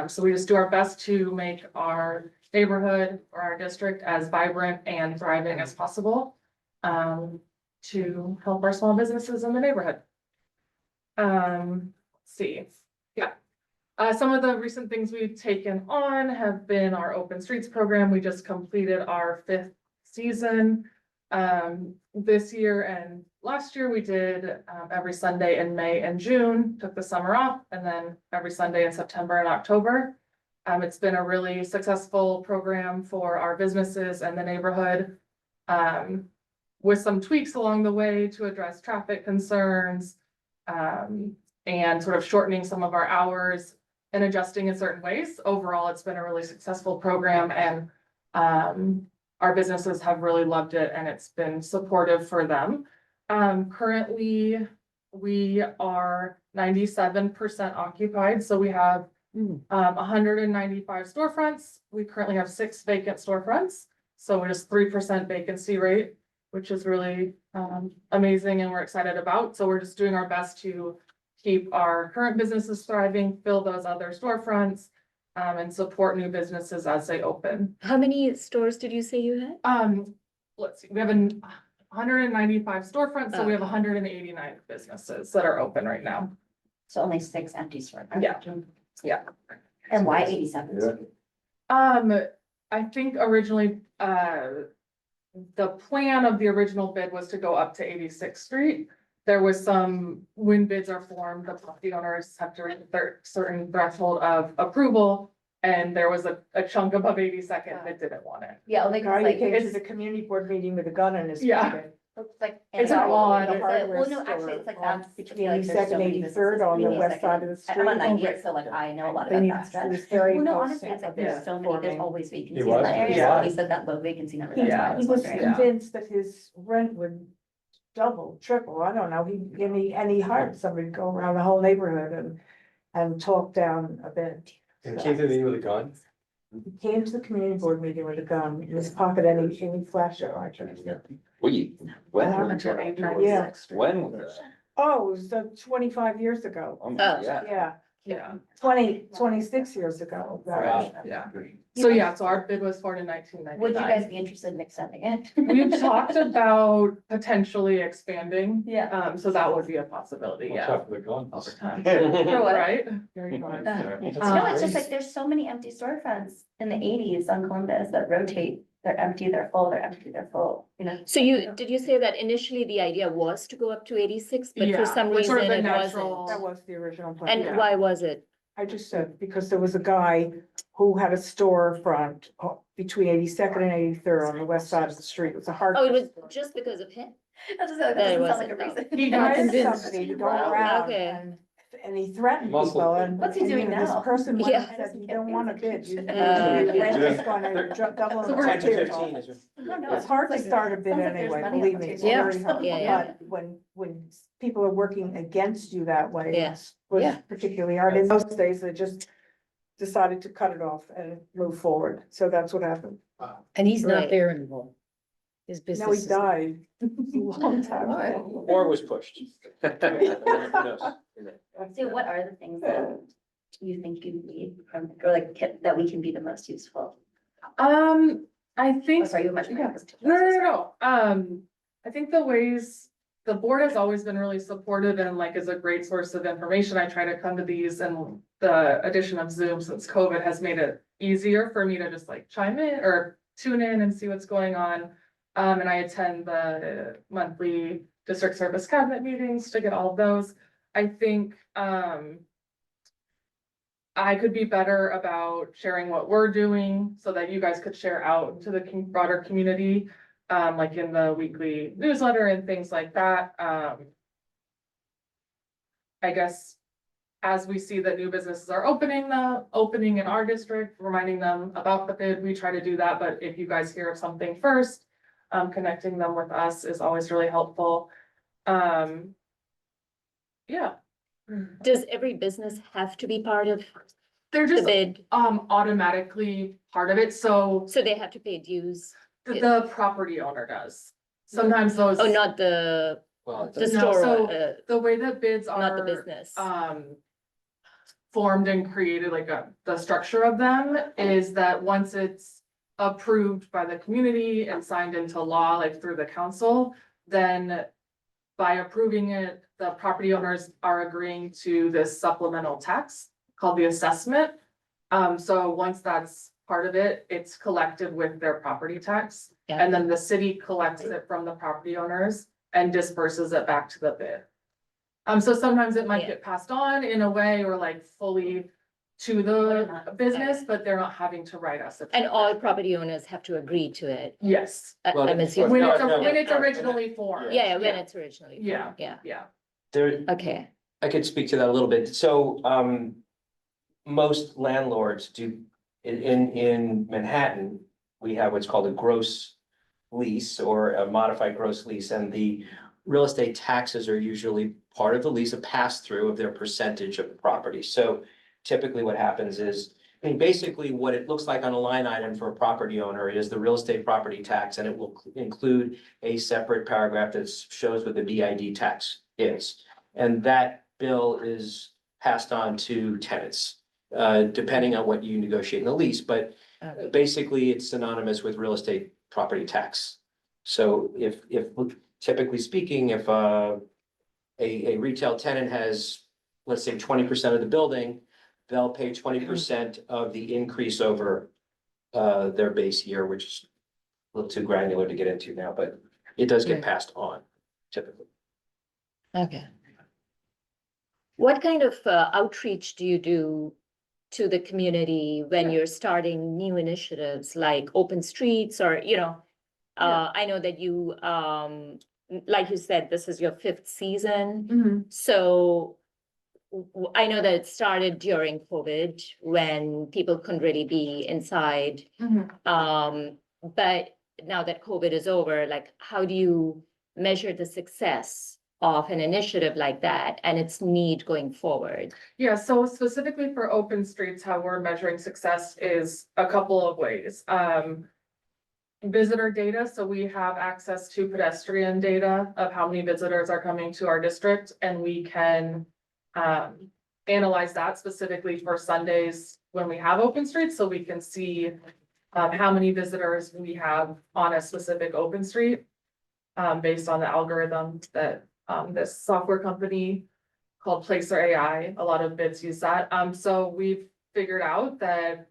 So we just do our best to make our neighborhood or our district as vibrant and thriving as possible to help our small businesses in the neighborhood. Let's see. Yeah. Some of the recent things we've taken on have been our Open Streets program. We just completed our 5th season. This year and last year we did every Sunday in May and June, took the summer off, and then every Sunday in September and October. It's been a really successful program for our businesses and the neighborhood. With some tweaks along the way to address traffic concerns, and sort of shortening some of our hours and adjusting in certain ways. Overall, it's been a really successful program and our businesses have really loved it and it's been supportive for them. Currently, we are 97% occupied, so we have hundred and 95 storefronts. We currently have 6 vacant storefronts. So we're just 3% vacancy rate, which is really amazing and we're excited about. So we're just doing our best to keep our current businesses thriving, fill those other storefronts, and support new businesses as they open.
How many stores did you say you had?
Let's see, we have 195 storefronts, so we have 189 businesses that are open right now.
So only 6 empty storefronts.
Yeah, yeah.
And why 87?
I think originally, the plan of the original bid was to go up to 86th Street. There was some, when bids are formed, the property owners have to reach a certain threshold of approval. And there was a chunk above 82nd that didn't want it.
Yeah, like,
Guy
like,
came to
it's-
the community board meeting with a gun in his
Yeah.
pocket.
looks like.
It's an
Ann
odd-
Arbor.
The hardware
Well, no, actually,
store
it's like
on
that's.
between
like, there's so
82nd and
many
83rd
businesses
on the
between
west side of the
82nd. I'm on
street.
98, so like I know a lot
They
about
need
that
to
stretch.
this very
Well, no,
close
honestly, it's like
sample
there's so many, there's
forming.
always vacancies in
was?
that area.
Yeah.
He said that low vacancy number. that's
Yeah.
why I
He was
wondering.
convinced that his rent would double, triple, I don't know, he hired somebody to go around the whole neighborhood and talk down a bit.
And came to the meeting with a gun?
He came to the community board meeting with a gun in his pocket and he flashed it like. Yeah.
When was this?
Oh, it was 25 years ago.
Oh,
Oh.
Yeah,
Yeah,
26 years ago.
Wow.
yeah. So yeah, so our bid was for in
Would you
1999.
guys be interested in extending it?
We've talked about potentially expanding.
Yeah.
So that would be a possibility, yeah.
For the gun.
Over time.
For what?
Right? Very good.
No, it's just like, there's so many empty storefronts in the 80s on Columbus that rotate. They're empty, they're full, they're empty, they're full, you know?
So did you say that initially the idea was to go up to 86, but
Yeah,
for some
with
reason
sort of the
it
natural-
wasn't?
That was the original plan.
And
yeah.
why was it?
I just said, because there was a guy who had a storefront between 82nd and 83rd on the west side of the street. It was a hard.
Oh, it was just because of him?
That doesn't
That it
sound like a
wasn't,
reason.
He
He
got
hired
convinced.
somebody to go
Wow.
around
Okay.
and he threatened
Muscle
people
thing.
and.
What's he
and,
doing
This
now?
person went
Yeah.
and said, you don't want to bid. You-
Uh,
the rent is going to double.
So
in
we're
10 to
material.
15 is.
No,
It's hard to
like-
start a bid
sounds like there's
anyway,
money
believe
on the
me, it's
table.
Yeah.
very hard.
Yeah, yeah.
But when people are working against you that way,
Yeah.
it's was
Yeah.
particularly hard. In those days, they just decided to cut it off and move forward. So that's what happened.
And he's not
Right.
there anymore. His business.
No, he
is-
died a long time
All right.
ago.
Or it was pushed. Who knows?
So what are the things that you think you need from, or like that we can be the most useful?
I
Oh,
think.
sorry, you mentioned.
Yeah. No. I think the ways, the board has always been really supportive and like is a great source of information. I try to come to these, and the addition of Zoom since COVID has made it easier for me to just like chime in or tune in and see what's going on. And I attend the monthly district service cabinet meetings to get all of those. I think, I could be better about sharing what we're doing so that you guys could share out to the broader community, like in the weekly newsletter and things like that. I guess as we see that new businesses are opening in our district, reminding them about the bid, we try to do that. But if you guys hear of something first, connecting them with us is always really helpful. Yeah.
Does every business have to be part of
They're
the
just
bid?
automatically part of it, so
So they have to pay dues?
the property owner does. Sometimes those.
Oh, not the,
Well,
the
No,
store,
so the way that bids are.
not the business?
Formed and created, like the structure of them is that once it's approved by the community and signed into law, like through the council, then by approving it, the property owners are agreeing to this supplemental tax called the assessment. So once that's part of it, it's collected with their property tax.
Yeah.
And then the city collects it from the property owners and disperses it back to the bid. So sometimes it might
Yeah.
get passed on in a way or like fully to the business, but they're not having to write us. a
And
check.
all property owners have to agree to it?
Yes,
Well,
I'm assuming.
when
No,
it's,
no,
when it's
no.
originally formed.
Yeah, when it's originally.
Yeah.
Yeah,
Yeah.
There,
okay.
I could speak to that a little bit. So, most landlords do, in Manhattan, we have what's called a gross lease or a modified gross lease, and the real estate taxes are usually part of the lease, a pass-through of their percentage of the property. So typically what happens is, I mean, basically what it looks like on a line item for a property owner is the real estate property tax, and it will include a separate paragraph that shows what the BID tax is. And that bill is passed on to tenants, depending on what you negotiate in the lease, but basically it's synonymous with real estate property tax. So if typically speaking, if a retail tenant has, let's say, 20% of the building, they'll pay 20% of the increase over their base year, which is a little too granular to get into now, but it does get passed on typically.
Okay. What kind of outreach do you do to the community when you're starting new initiatives like open streets or, I know that you, like you said, this is your 5th season. So I know that it started during COVID when people couldn't really be inside. But now that COVID is over, like, how do you measure the success of an initiative like that and its need going forward?
Yeah, so specifically for open streets, how we're measuring success is a couple of ways. Visitor data, so we have access to pedestrian data of how many visitors are coming to our district, and we can analyze that specifically for Sundays when we have open streets, so we can see how many visitors we have on a specific open street based on the algorithm that this software company called Placer AI, a lot of bids use that. So we've figured out that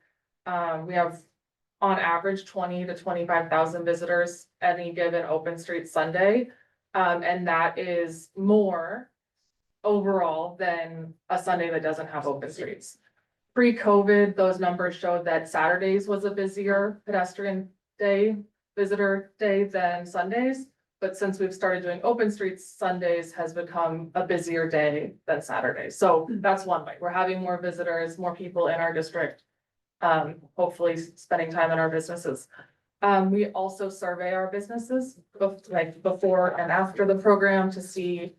we have on average 20 to 25,000 visitors any given open street Sunday. And that is more overall than a Sunday that doesn't have open streets. Pre-COVID, those numbers showed that Saturdays was a busier pedestrian day, visitor day than Sundays. But since we've started doing open streets, Sundays has become a busier day than Saturdays. So that's one way. We're having more visitors, more people in our district, hopefully spending time in our businesses. We also survey our businesses like before and after the program to see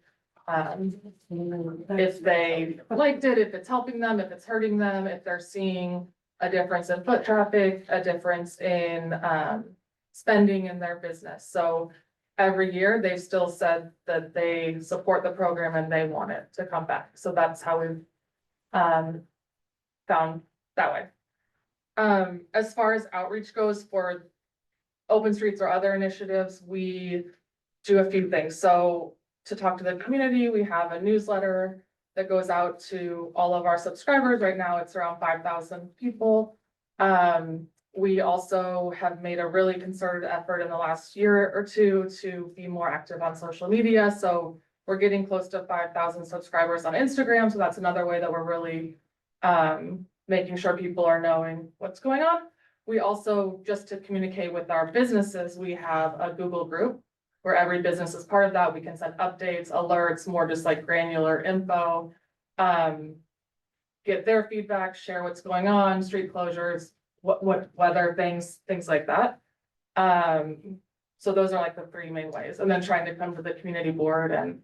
if they liked it, if it's helping them, if it's hurting them, if they're seeing a difference in foot traffic, a difference in spending in their business. So every year, they've still said that they support the program and they want it to come back. So that's how we've found that way. As far as outreach goes for open streets or other initiatives, we do a few things. So to talk to the community, we have a newsletter that goes out to all of our subscribers. Right now, it's around 5,000 people. We also have made a really concerted effort in the last year or two to be more active on social media. So we're getting close to 5,000 subscribers on Instagram. So that's another way that we're really making sure people are knowing what's going on. We also, just to communicate with our businesses, we have a Google group where every business is part of that. We can send updates, alerts, more just like granular info, get their feedback, share what's going on, street closures, what weather things like that. So those are like the 3 main ways, and then trying to come to the community board and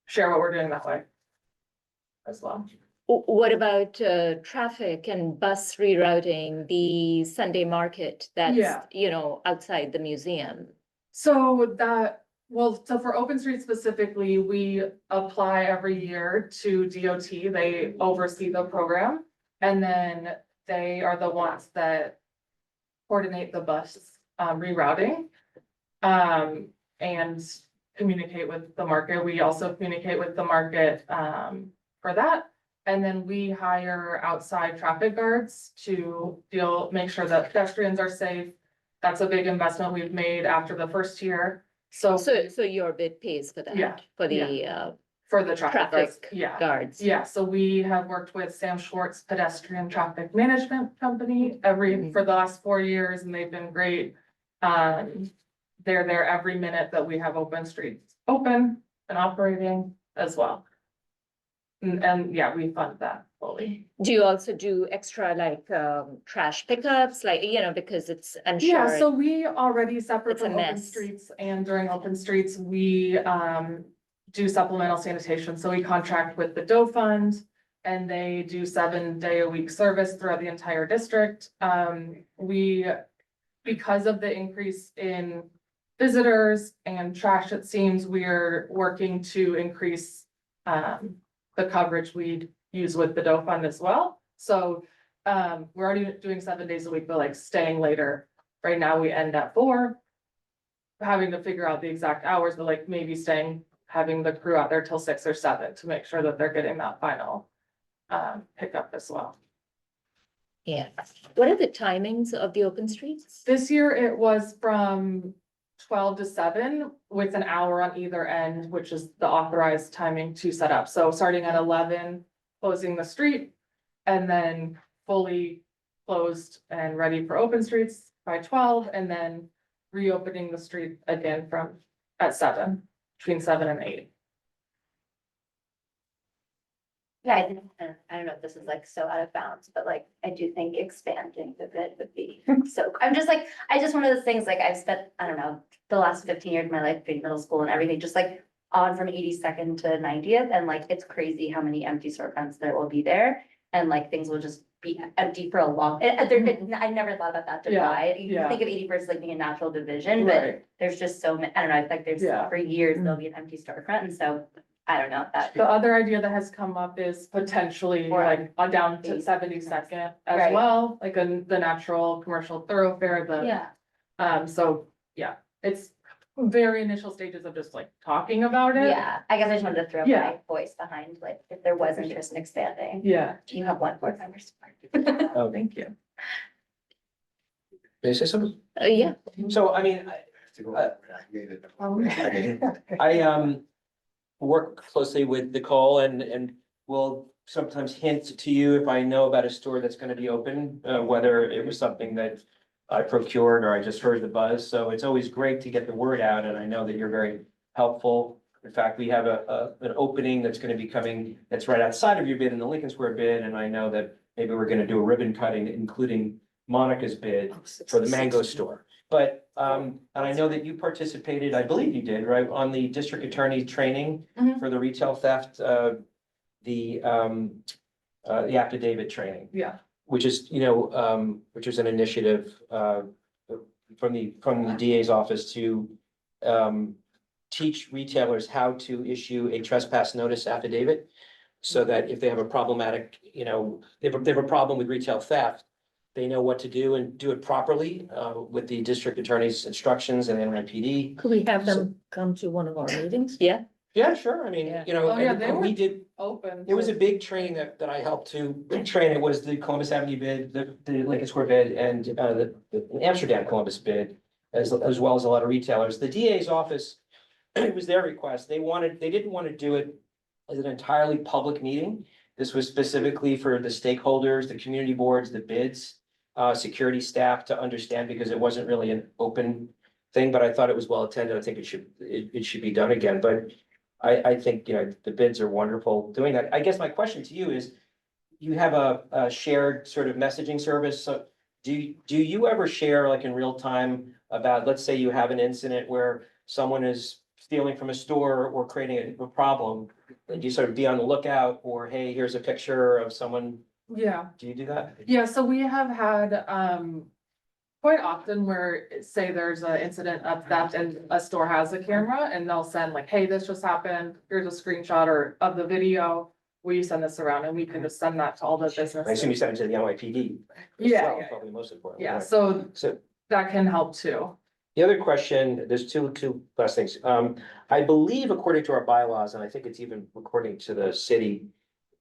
share what we're doing that way as well.
What about traffic and bus rerouting the Sunday market that's, outside the museum?
So so for open streets specifically, we apply every year to DOT. They oversee the program. And then they are the ones that coordinate the bus rerouting and communicate with the market. We also communicate with the market for that. And then we hire outside traffic guards to make sure that pedestrians are safe. That's a big investment we've made after the first year. So
your bid pays for that?
Yeah,
For the
for the traffic guards.
guards.
Yeah, so we have worked with Sam Schwartz Pedestrian Traffic Management Company for the last 4 years, and they've been great. They're there every minute that we have open streets open and operating as well. And yeah, we fund that fully.
Do you also do extra like trash pickups, like, because I'm sure.
Yeah, so we already separate
it's a
from open
mess.
streets, and during open streets, we do supplemental sanitation. So we contract with the Doe Fund and they do 7-day-a-week service throughout the entire district. Because of the increase in visitors and trash, it seems we're working to increase the coverage we'd use with the Doe Fund as well. So we're already doing 7 days a week, but like staying later. Right now we end at 4, having to figure out the exact hours, but like maybe having the crew out there till 6 or 7 to make sure that they're getting that final pickup as well.
Yeah. What are the timings of the open streets?
This year it was from 12 to 7 with an hour on either end, which is the authorized timing to set up. So starting at 11, closing the street, and then fully closed and ready for open streets by 12, and then reopening the street again at 7, between 7 and 8.
Yeah, I don't know if this is like so out of bounds, but like, I do think expanding the bid would be so, I'm just like, I just one of those things, like I've spent, I don't know, the last 15 years of my life being middle school and everything, just like on from 82nd to 90th. And like, it's crazy how many empty storefronts there will be there. And like, things will just be empty for a long, I never thought about that divide. You think of 81st as like being a natural division, but there's just so many, I don't know, it's like there's for years, there'll be an empty storefront. And so I don't know that.
The other idea that has come up is potentially like down to 72nd as
Right.
well, like the natural commercial thoroughfare, so yeah, it's very initial stages of just like talking about it.
Yeah, I guess I just wanted to throw
Yeah.
my voice behind, like, if there was interest in expanding.
Yeah.
You have one board member support.
Oh,
Thank you.
May I say something?
Yeah.
So, I mean, I work closely with Nicole and will sometimes hint to you if I know about a store that's gonna be open, whether it was something that I procured or I just heard the buzz. So it's always great to get the word out, and I know that you're very helpful. In fact, we have an opening that's gonna be coming, that's right outside of your bid in the Lincoln Square bid, and I know that maybe we're gonna do a ribbon cutting, including Monica's bid for the Mango store. But, and I know that you participated, I believe you did, right, on the district attorney training for the retail theft, the affidavit training,
Yeah.
which is, which is an initiative, from the DA's office to, teach retailers how to issue a trespass notice affidavit. So that if they have a problematic, they have a problem with retail theft, they know what to do and do it properly, with the district attorney's instructions and NYPD.
Could we have them come to one of our meetings?
Yeah.
Yeah, sure. I mean,
Oh, yeah, they
and we
were
did,
open.
there was a big training that I helped to train. It was the Columbus Avenue bid, the Lincoln Square bid, and the Amsterdam Columbus bid, as well as a lot of retailers. The DA's office, it was their request. They didn't want to do it as an entirely public meeting. This was specifically for the stakeholders, the community boards, the bids, security staff to understand, because it wasn't really an open thing, but I thought it was well attended. I think it should be done again, but I think, the bids are wonderful doing that. I guess my question to you is, you have a shared sort of messaging service, so do you ever share like in real time about, let's say you have an incident where someone is stealing from a store or creating a problem, and you sort of be on the lookout, or hey, here's a picture of someone.
Yeah.
Do you do that?
Yeah, so we have had quite often where, say there's an incident of theft and a store has a camera, and they'll send like, hey, this just happened, here's a screenshot or of the video. Will you send this around? And we can just send that to all the businesses.
I assume you sent it to the NYPD.
Yeah, yeah,
Probably most important.
Yeah,
right?
so
So
that can help too.
the other question, there's two last things. I believe according to our bylaws, and I think it's even according to the city,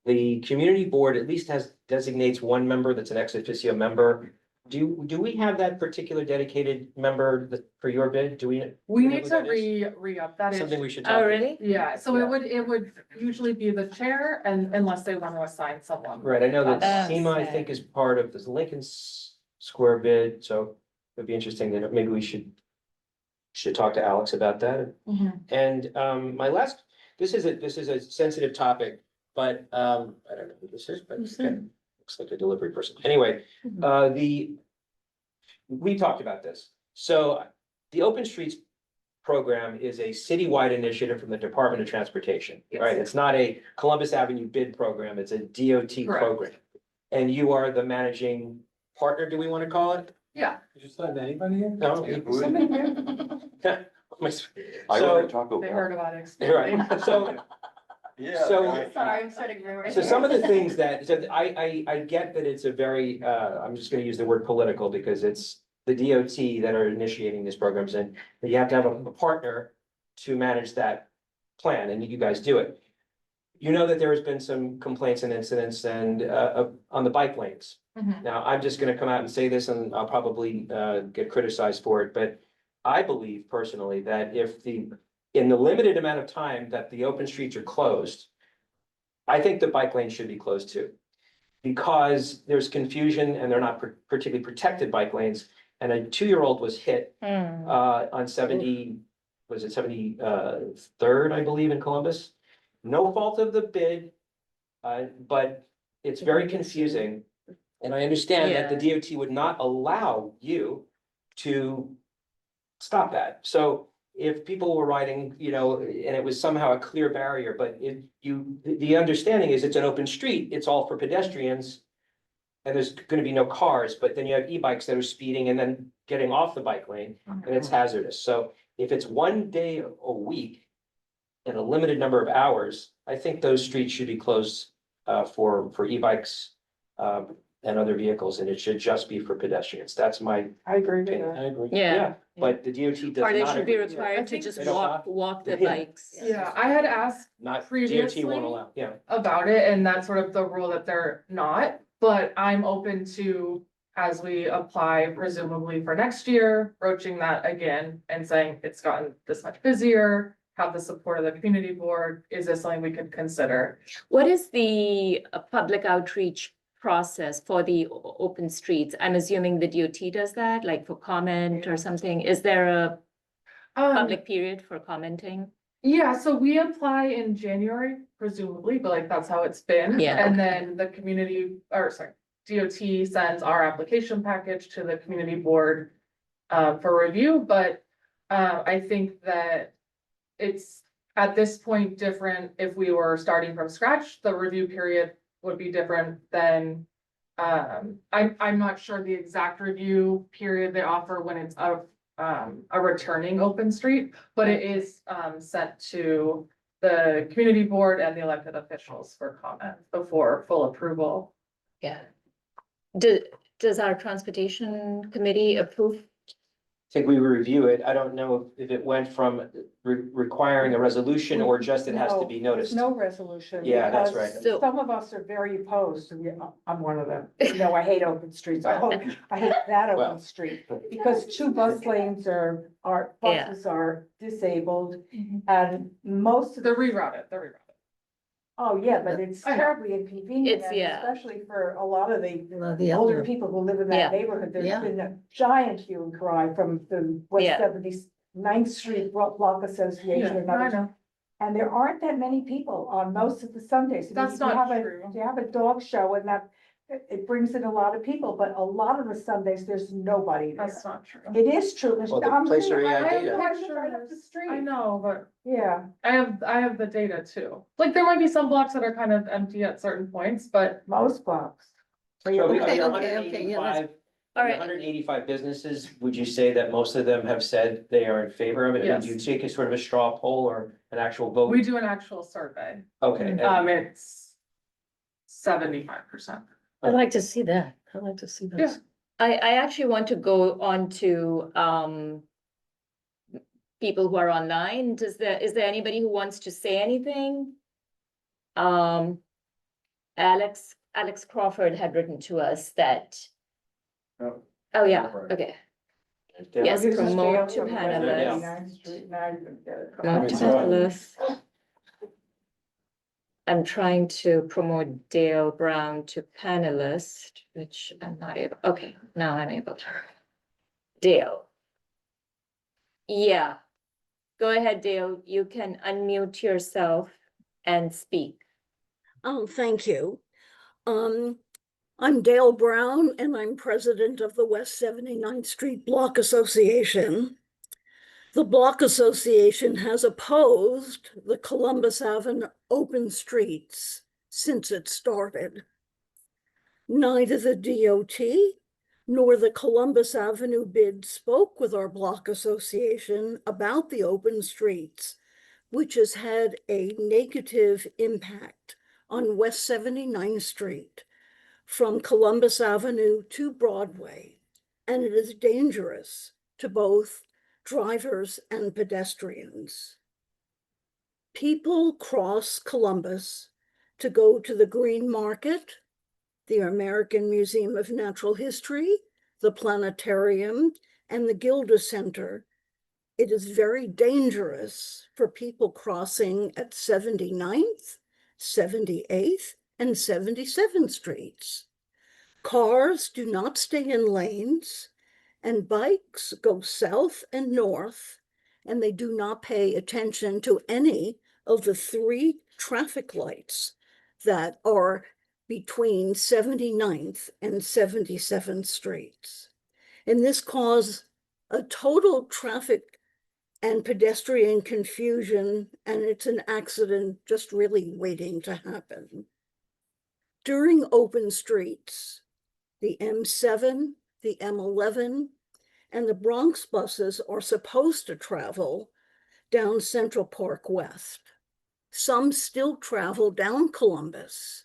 the community board at least designates one member that's an ex officio member. Do we have that particular dedicated member for your bid? Do we?
We
know
need
who
to
that is?
re-up that.
Something we should.
Oh, really?
Yeah, so it would usually be the chair, and unless they want to assign someone.
Right, I know that
Oh,
SEMA, I
okay.
think, is part of this Lincoln Square bid, so it'd be interesting that maybe we should talk to Alex about that.
Mhm.
And my last, this is a sensitive topic, but I don't know who this is, but okay, looks like a delivery person. Anyway, we talked about this. So the open streets program is a citywide initiative from the Department of Transportation, right? It's not a Columbus Avenue bid program, it's a DOT
Correct.
program. And you are the managing partner, do we want to call it?
Yeah.
You just let anybody in?
No.
I
So,
ordered Taco
They
Bell.
heard about it.
right, so,
Yeah.
so-
right.
Sorry, I'm starting rumors.
so some of the things that, so I get that it's a very, I'm just gonna use the word political because it's the DOT that are initiating these programs, and you have to have a partner to manage that plan, and you guys do it. You know that there has been some complaints and incidents and on the bike lanes.
Mhm.
Now, I'm just gonna come out and say this, and I'll probably get criticized for it, but I believe personally that in the limited amount of time that the open streets are closed, I think the bike lane should be closed too. Because there's confusion and they're not particularly protected bike lanes, and a 2-year-old was hit on 70, was it 73rd, I believe, in Columbus? No fault of the bid, but it's very confusing. And I understand that the DOT would not allow you to stop that. So if people were riding, you know, and it was somehow a clear barrier, but the understanding is it's an open street, it's all for pedestrians. And there's gonna be no cars, but then you have e-bikes that are speeding and then getting off the bike lane, and it's hazardous. So if it's one day a week and a limited number of hours, I think those streets should be closed for e-bikes and other vehicles, and it should just be for pedestrians. That's my
I agree with
opinion.
that.
I agree.
Yeah.
But the DOT does
Or they
not
should be
agree.
required to
think
just
they don't
walk the
Yeah.
bikes.
Yeah, I had asked
Not, DOT
previously
won't allow, yeah.
about it, and that's sort of the rule that they're not, but I'm open to, as we apply presumably for next year, broaching that again and saying it's gotten this much busier, have the support of the community board, is this something we could consider?
What is the public outreach process for the open streets? I'm assuming the DOT does that, like for comment or something. Is there a public period for commenting?
Yeah, so we apply in January presumably, but like that's how it's been.
Yeah.
And then the community, or sorry, DOT sends our application package to the community board for review, but I think that it's at this point different if we were starting from scratch, the review period would be different than I'm not sure the exact review period they offer when it's a returning open street, but it is sent to the community board and the elected officials for comment before full approval.
Yeah. Does our transportation committee approve?
I think we review it. I don't know if it went from requiring a resolution or just it has to be
No, there's
noticed.
no resolution.
Yeah, that's
because
right.
So-
Some of us are very opposed to, I'm one of them. You know, I hate open streets. I hate that
Well.
open street. Because 2 bus lanes are
Yeah.
buses are disabled and most of the.
They're rerouted.
Oh, yeah, but it's
I know.
terribly inconvenient,
It's-
and
yeah.
especially for a lot of the
The
older
elder,
people who live in
Yeah.
that neighborhood. There's
Yeah.
been a giant hue and cry from the West
Yeah.
79th Street Block Association and
I
others.
know.
And there aren't that many people on most of the Sundays. I mean,
That's
you
not
have a-
true.
You have a dog show and that, it brings in a lot of people, but a lot of the Sundays, there's nobody there.
That's not true.
It is true.
Well, the
I'm
place
really-
where
I-
EID
I
is.
live
Sure
right up the
is. I
street.
know, but
Yeah,
I have the data too. Like there might be some blocks that are kind of empty at certain points, but
most blocks.
So of the
Okay,
185
All right.
185 businesses, would you say that most of them have said they are in favor of it?
Yes.
Do you take a sort of a straw poll or an actual vote?
we do an actual survey.
Okay. and-
It's 75%.
I'd like to see that. I'd like to see
Yeah.
this.
I actually want to go on to people who are online. Is there anybody who wants to say anything? Alex Crawford had written to us that,
Oh.
oh yeah, okay. Yes,
This is
promote
Dale
to
from
panelists.
79th Street. Now you can get it.
Promote to
Sorry.
panelists. I'm trying to promote Dale Brown to panelist, which I'm not able, okay, now I'm able to. Dale. Yeah. Go ahead, Dale. You can unmute yourself and speak.
Oh, thank you. I'm Dale Brown and I'm president of the West 79th Street Block Association. The Block Association has opposed the Columbus Avenue open streets since it started. Neither the DOT nor the Columbus Avenue bid spoke with our Block Association about the open streets, which has had a negative impact on West 79th Street from Columbus Avenue to Broadway, and it is dangerous to both drivers and pedestrians. People cross Columbus to go to the Green Market, the American Museum of Natural History, the Planetarium, and the Gilda Center. It is very dangerous for people crossing at 79th, 78th, and 77th Streets. Cars do not stay in lanes, and bikes go south and north, and they do not pay attention to any of the 3 traffic lights that are between 79th and 77th Streets. And this caused a total traffic and pedestrian confusion, and it's an accident just really waiting to happen. During open streets, the M7, the M11, and the Bronx buses are supposed to travel down Central Park West. Some still travel down Columbus.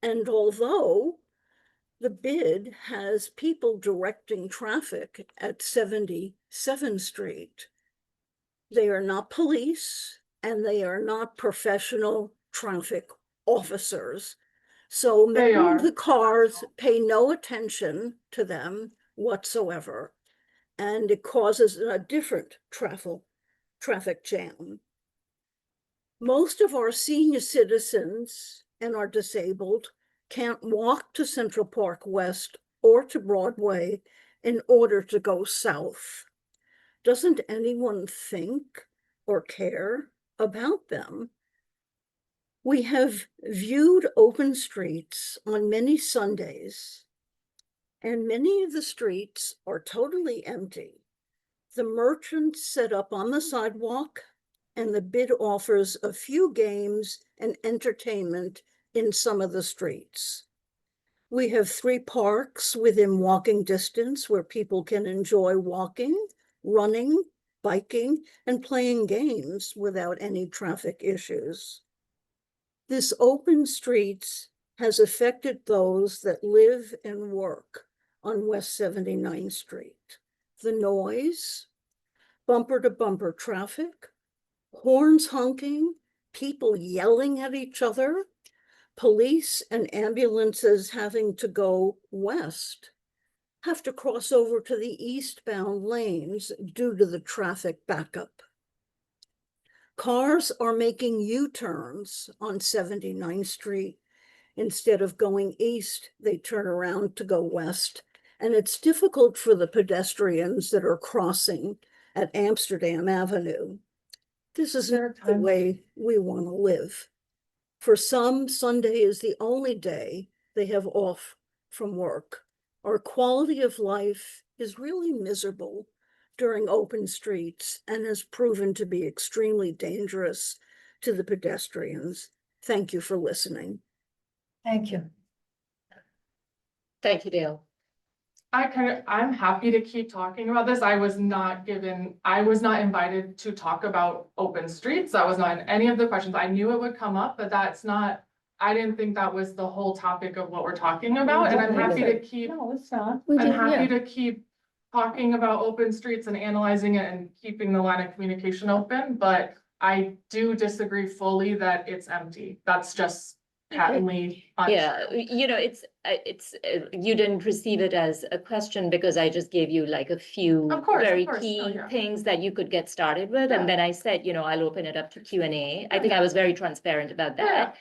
And although the bid has people directing traffic at 77th Street, they are not police and they are not professional traffic officers. So many of the cars pay no attention to them whatsoever, and it causes a different traffic jam. Most of our senior citizens and our disabled can't walk to Central Park West or to Broadway in order to go south. Doesn't anyone think or care about them? We have viewed open streets on many Sundays, and many of the streets are totally empty. The merchants set up on the sidewalk, and the bid offers a few games and entertainment in some of the streets. We have 3 parks within walking distance where people can enjoy walking, running, biking, and playing games without any traffic issues. This open streets has affected those that live and work on West 79th Street. The noise, bumper-to-bumper traffic, horns honking, people yelling at each other, police and ambulances having to go west have to cross over to the eastbound lanes due to the traffic backup. Cars are making U-turns on 79th Street. Instead of going east, they turn around to go west. And it's difficult for the pedestrians that are crossing at Amsterdam Avenue. This is not the way we want to live. For some, Sunday is the only day they have off from work. Our quality of life is really miserable during open streets and has proven to be extremely dangerous to the pedestrians. Thank you for listening.
Thank you.
Thank you, Dale.
I'm happy to keep talking about this. I was not invited to talk about open streets. That was not in any of the questions. I knew it would come up, but I didn't think that was the whole topic of what we're talking about. And I'm happy to keep.
No, it's not.
I'm happy to keep talking about open streets and analyzing it and keeping the line of communication open, but I do disagree fully that it's empty. That's just patently untrue.
Yeah, you didn't receive it as a question because I just gave you like a few very key things that you could get started with. And then I said, I'll open it up to Q&A. I think I was very transparent about that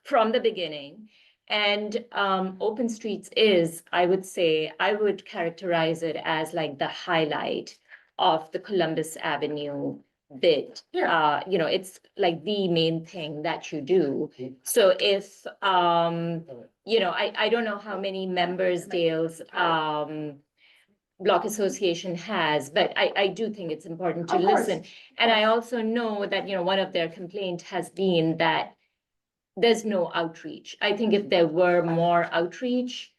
from the beginning. And open streets is, I would characterize it as like the highlight of the Columbus Avenue bid. It's like the main thing that you do. So if, I don't know how many members Dale's Block Association has, but I do think it's important to
Of course.
listen. And I also know that, one of their complaint has been that there's no outreach. I think if there were more outreach,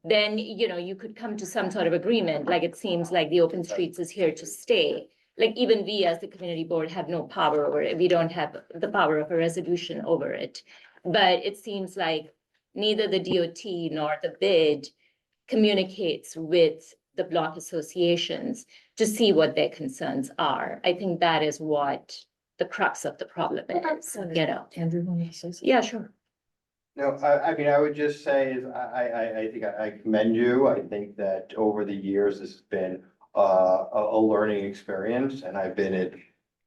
then, you could come to some sort of agreement, like it seems like the Open Streets is here to stay. Like even we as the community board have no power over it. We don't have the power of a resolution over it. But it seems like neither the DOT nor the bid communicates with the block associations to see what their concerns are. I think that is what the crux of the problem is,
Andrew, want to say something?
Yeah, sure.
No, I mean, I would just say is I think I commend you. I think that over the years, this has been a learning experience, and I've been at,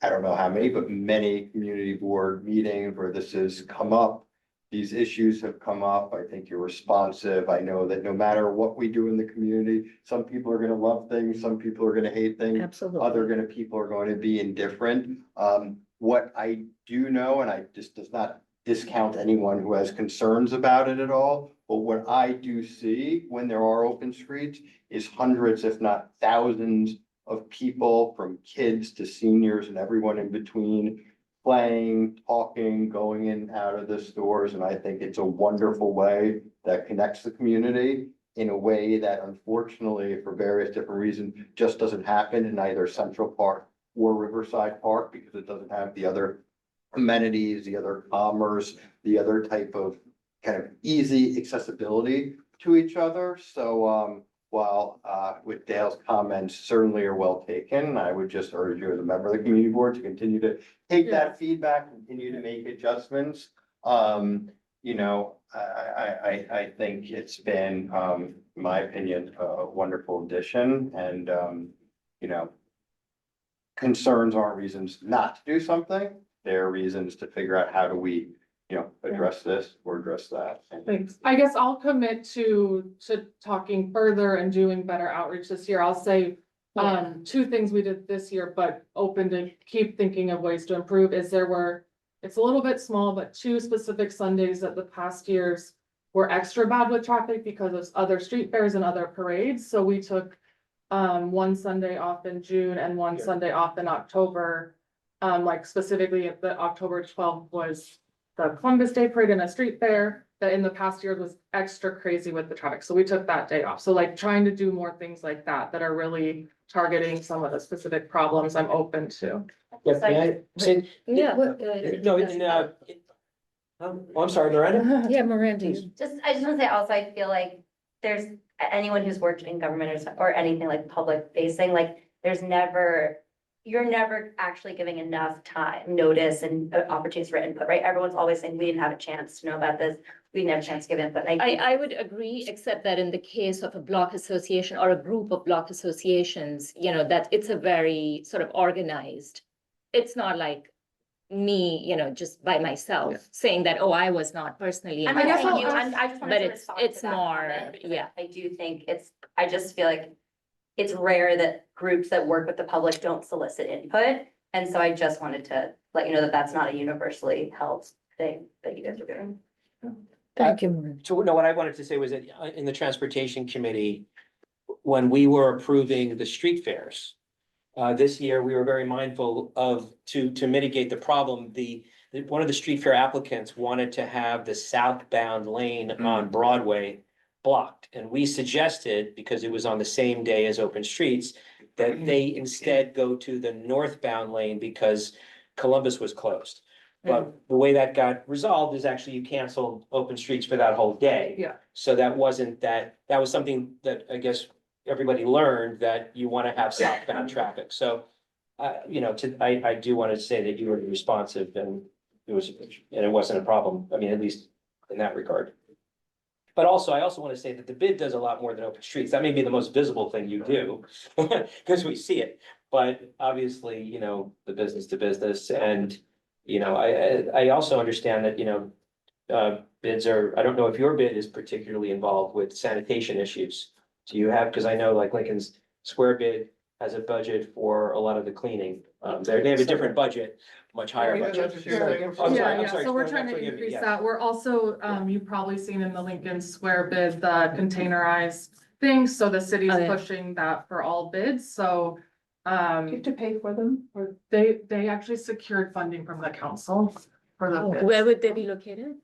I don't know how many, but many community board meetings where this has come up. These issues have come up. I think you're responsive. I know that no matter what we do in the community, some people are gonna love things, some people are gonna hate things.
Absolutely.
People are going to be indifferent. What I do know, and I just does not discount anyone who has concerns about it at all, but what I do see when there are open streets is hundreds, if not thousands, of people, from kids to seniors and everyone in between, playing, talking, going in and out of the stores. And I think it's a wonderful way that connects the community in a way that unfortunately, for various different reasons, just doesn't happen in either Central Park or Riverside Park, because it doesn't have the other amenities, the other commerce, the other type of kind of easy accessibility to each other. So while with Dale's comments certainly are well taken, I would just urge you as a member of the community board to continue to take that feedback, continue to make adjustments. I think it's been, in my opinion, a wonderful addition, and concerns aren't reasons not to do something. They're reasons to figure out how do we, address this or address that.
Thanks. I guess I'll commit to talking further and doing better outreach this year. I'll say two things we did this year, but open to keep thinking of ways to improve is it's a little bit small, but 2 specific Sundays that the past years were extra bad with traffic because of other street fairs and other parades. So we took one Sunday off in June and one Sunday off in October. Like specifically at the October 12th was the Columbus Day Parade and a street fair that in the past year was extra crazy with the traffic. So we took that day off. So like trying to do more things like that are really targeting some of the specific problems I'm open to.
Yeah, may I say?
Yeah.
No, I'm sorry, Miranda?
Yeah, Miranda.
I just want to say also, I feel like there's anyone who's worked in government or anything like public facing, like you're never actually giving enough time, notice and opportunities for input, right? Everyone's always saying, we didn't have a chance to know about this. We didn't have a chance to give input.
I would agree, except that in the case of a block association or a group of block associations, that it's a very sort of organized. It's not like me, just by myself saying that, oh, I was not personally.
I
involved.
I just wanted to respond
it's
to that
more,
comment, because I do think I just feel like it's rare that groups that work with the public don't solicit input. And so I just wanted to let you know that that's not a universally held thing that you guys are doing.
Thank you, Miranda.
So no, what I wanted to say was that in the transportation committee, when we were approving the street fairs, this year, we were very mindful to mitigate the problem. One of the street fair applicants wanted to have the southbound lane on Broadway blocked. And we suggested, because it was on the same day as Open Streets, that they instead go to the northbound lane because Columbus was closed. But the way that got resolved is actually you canceled Open Streets for that whole day.
Yeah.
So that wasn't that was something that I guess everybody learned, that you want to have southbound traffic. So, I do want to say that you were responsive, and it wasn't a problem. I mean, at least in that regard. But also, I also want to say that the bid does a lot more than Open Streets. That may be the most visible thing you do because we see it. But obviously, the business to business, and I also understand that bids are. I don't know if your bid is particularly involved with sanitation issues. Do you have? Because I know like Lincoln's Square bid has a budget for a lot of the cleaning. They have a different budget, much higher budget. I'm sorry.
So we're trying to increase that. We're also, you've probably seen in the Lincoln Square bid, the containerized things, so the city's
Oh, yeah.
pushing that for all bids, so.
Do you have to pay for them or?
They actually secured funding from the council for the bids.
Where would they be located?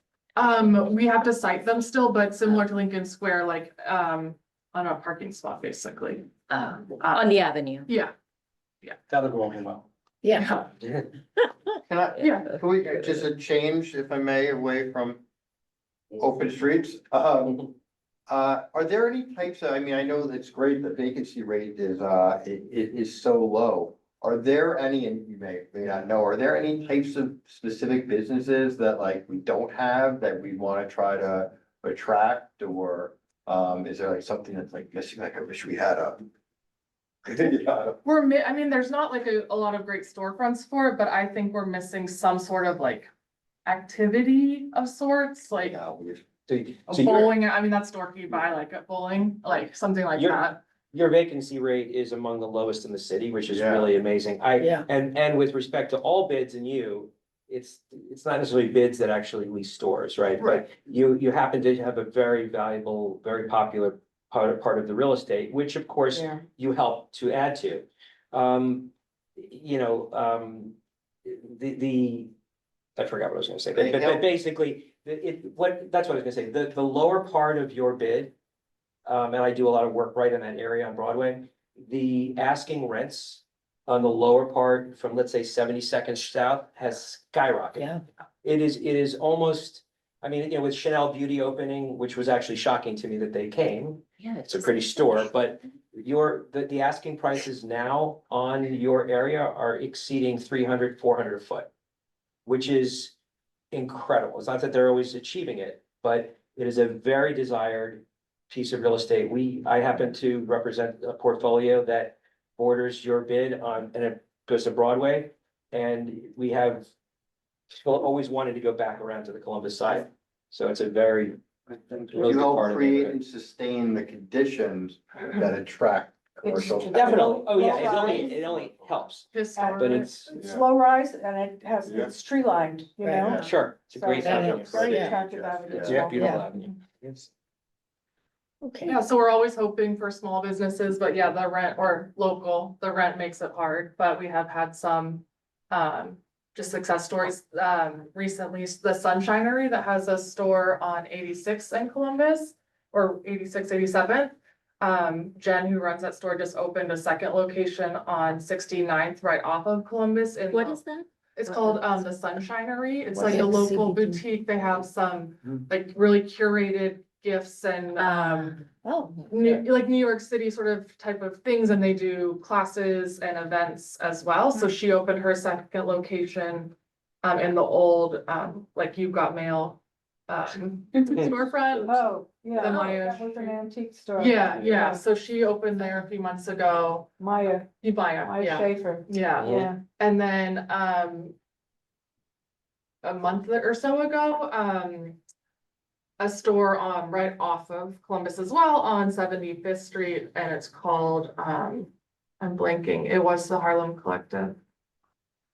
We have to cite them still, but similar to Lincoln Square, like, on a parking spot, basically.
On the avenue.
Yeah,
That'll go over well.
Yeah.
Can can we just a change, if I may, away from open streets? Are there any types of, I mean, I know that's great, the vacancy rate is so low. Are there any, and you may not know, are there any types of specific businesses that like we don't have that we want to try to attract, or is there like something that's like missing, like I wish we had a.
I mean, there's not like a lot of great storefronts for it, but I think we're missing some sort of like activity of sorts, like
So
a
your,
bowling, I mean, that's dorky by like a bowling, like something like
Your-
that.
your vacancy rate is among the lowest in the city, which is
Yeah.
really amazing.
Yeah.
And with respect to all bids and you, it's not necessarily bids that actually lease stores, right?
Right.
You happen to have a very valuable, very popular part of the real estate, which of course
Yeah.
you help to add to. I forgot what I was gonna say, but basically, that's what I was gonna say, the lower part of your bid. And I do a lot of work right in that area on Broadway, the asking rents on the lower part from, let's say, 72nd South has skyrocketed.
Yeah.
It is almost, I mean, with Chanel Beauty opening, which was actually shocking to me that they came.
Yeah.
It's a pretty store, but the asking prices now on your area are exceeding 300, 400 a foot. Which is incredible. It's not that they're always achieving it, but it is a very desired piece of real estate. I happen to represent a portfolio that borders your bid on, and it goes to Broadway. And we have always wanted to go back around to the Columbus side. So it's a very, really
You
good
help
part of
create
it.
and sustain the conditions that attract commercial.
Definitely, oh yeah, it only helps, but it's.
It's low rise and it's tree lined, you
Right.
know?
Sure, it's a great.
So it's very
Yeah.
attractive avenue. as
Yeah,
well.
beautiful
Yeah.
avenue. Yes.
Okay.
Yeah, so we're always hoping for small businesses, but yeah, the rent or local, the rent makes it hard, but we have had some. Just success stories, recently, the Sunshinery that has a store on 86 in Columbus. Or 86, 87. Jen, who runs that store, just opened a second location on 69th, right off of Columbus in.
What is that?
It's called the Sunshinery. It's
What
like a
is
local
CBD?
boutique. They have some like really curated gifts and
Oh.
like New York City sort of type of things, and they do classes and events as well. So she opened her second location in the old like You've Got Mail storefront.
Oh, yeah,
The Maya.
that was an antique store.
Yeah, so she opened there a few months ago.
Maya
Maya, yeah.
Schaefer.
Yeah,
Yeah.
and then a month or so ago, a store on right off of Columbus as well on 75th Street, and it's called I'm blanking. It was the Harlem Collective.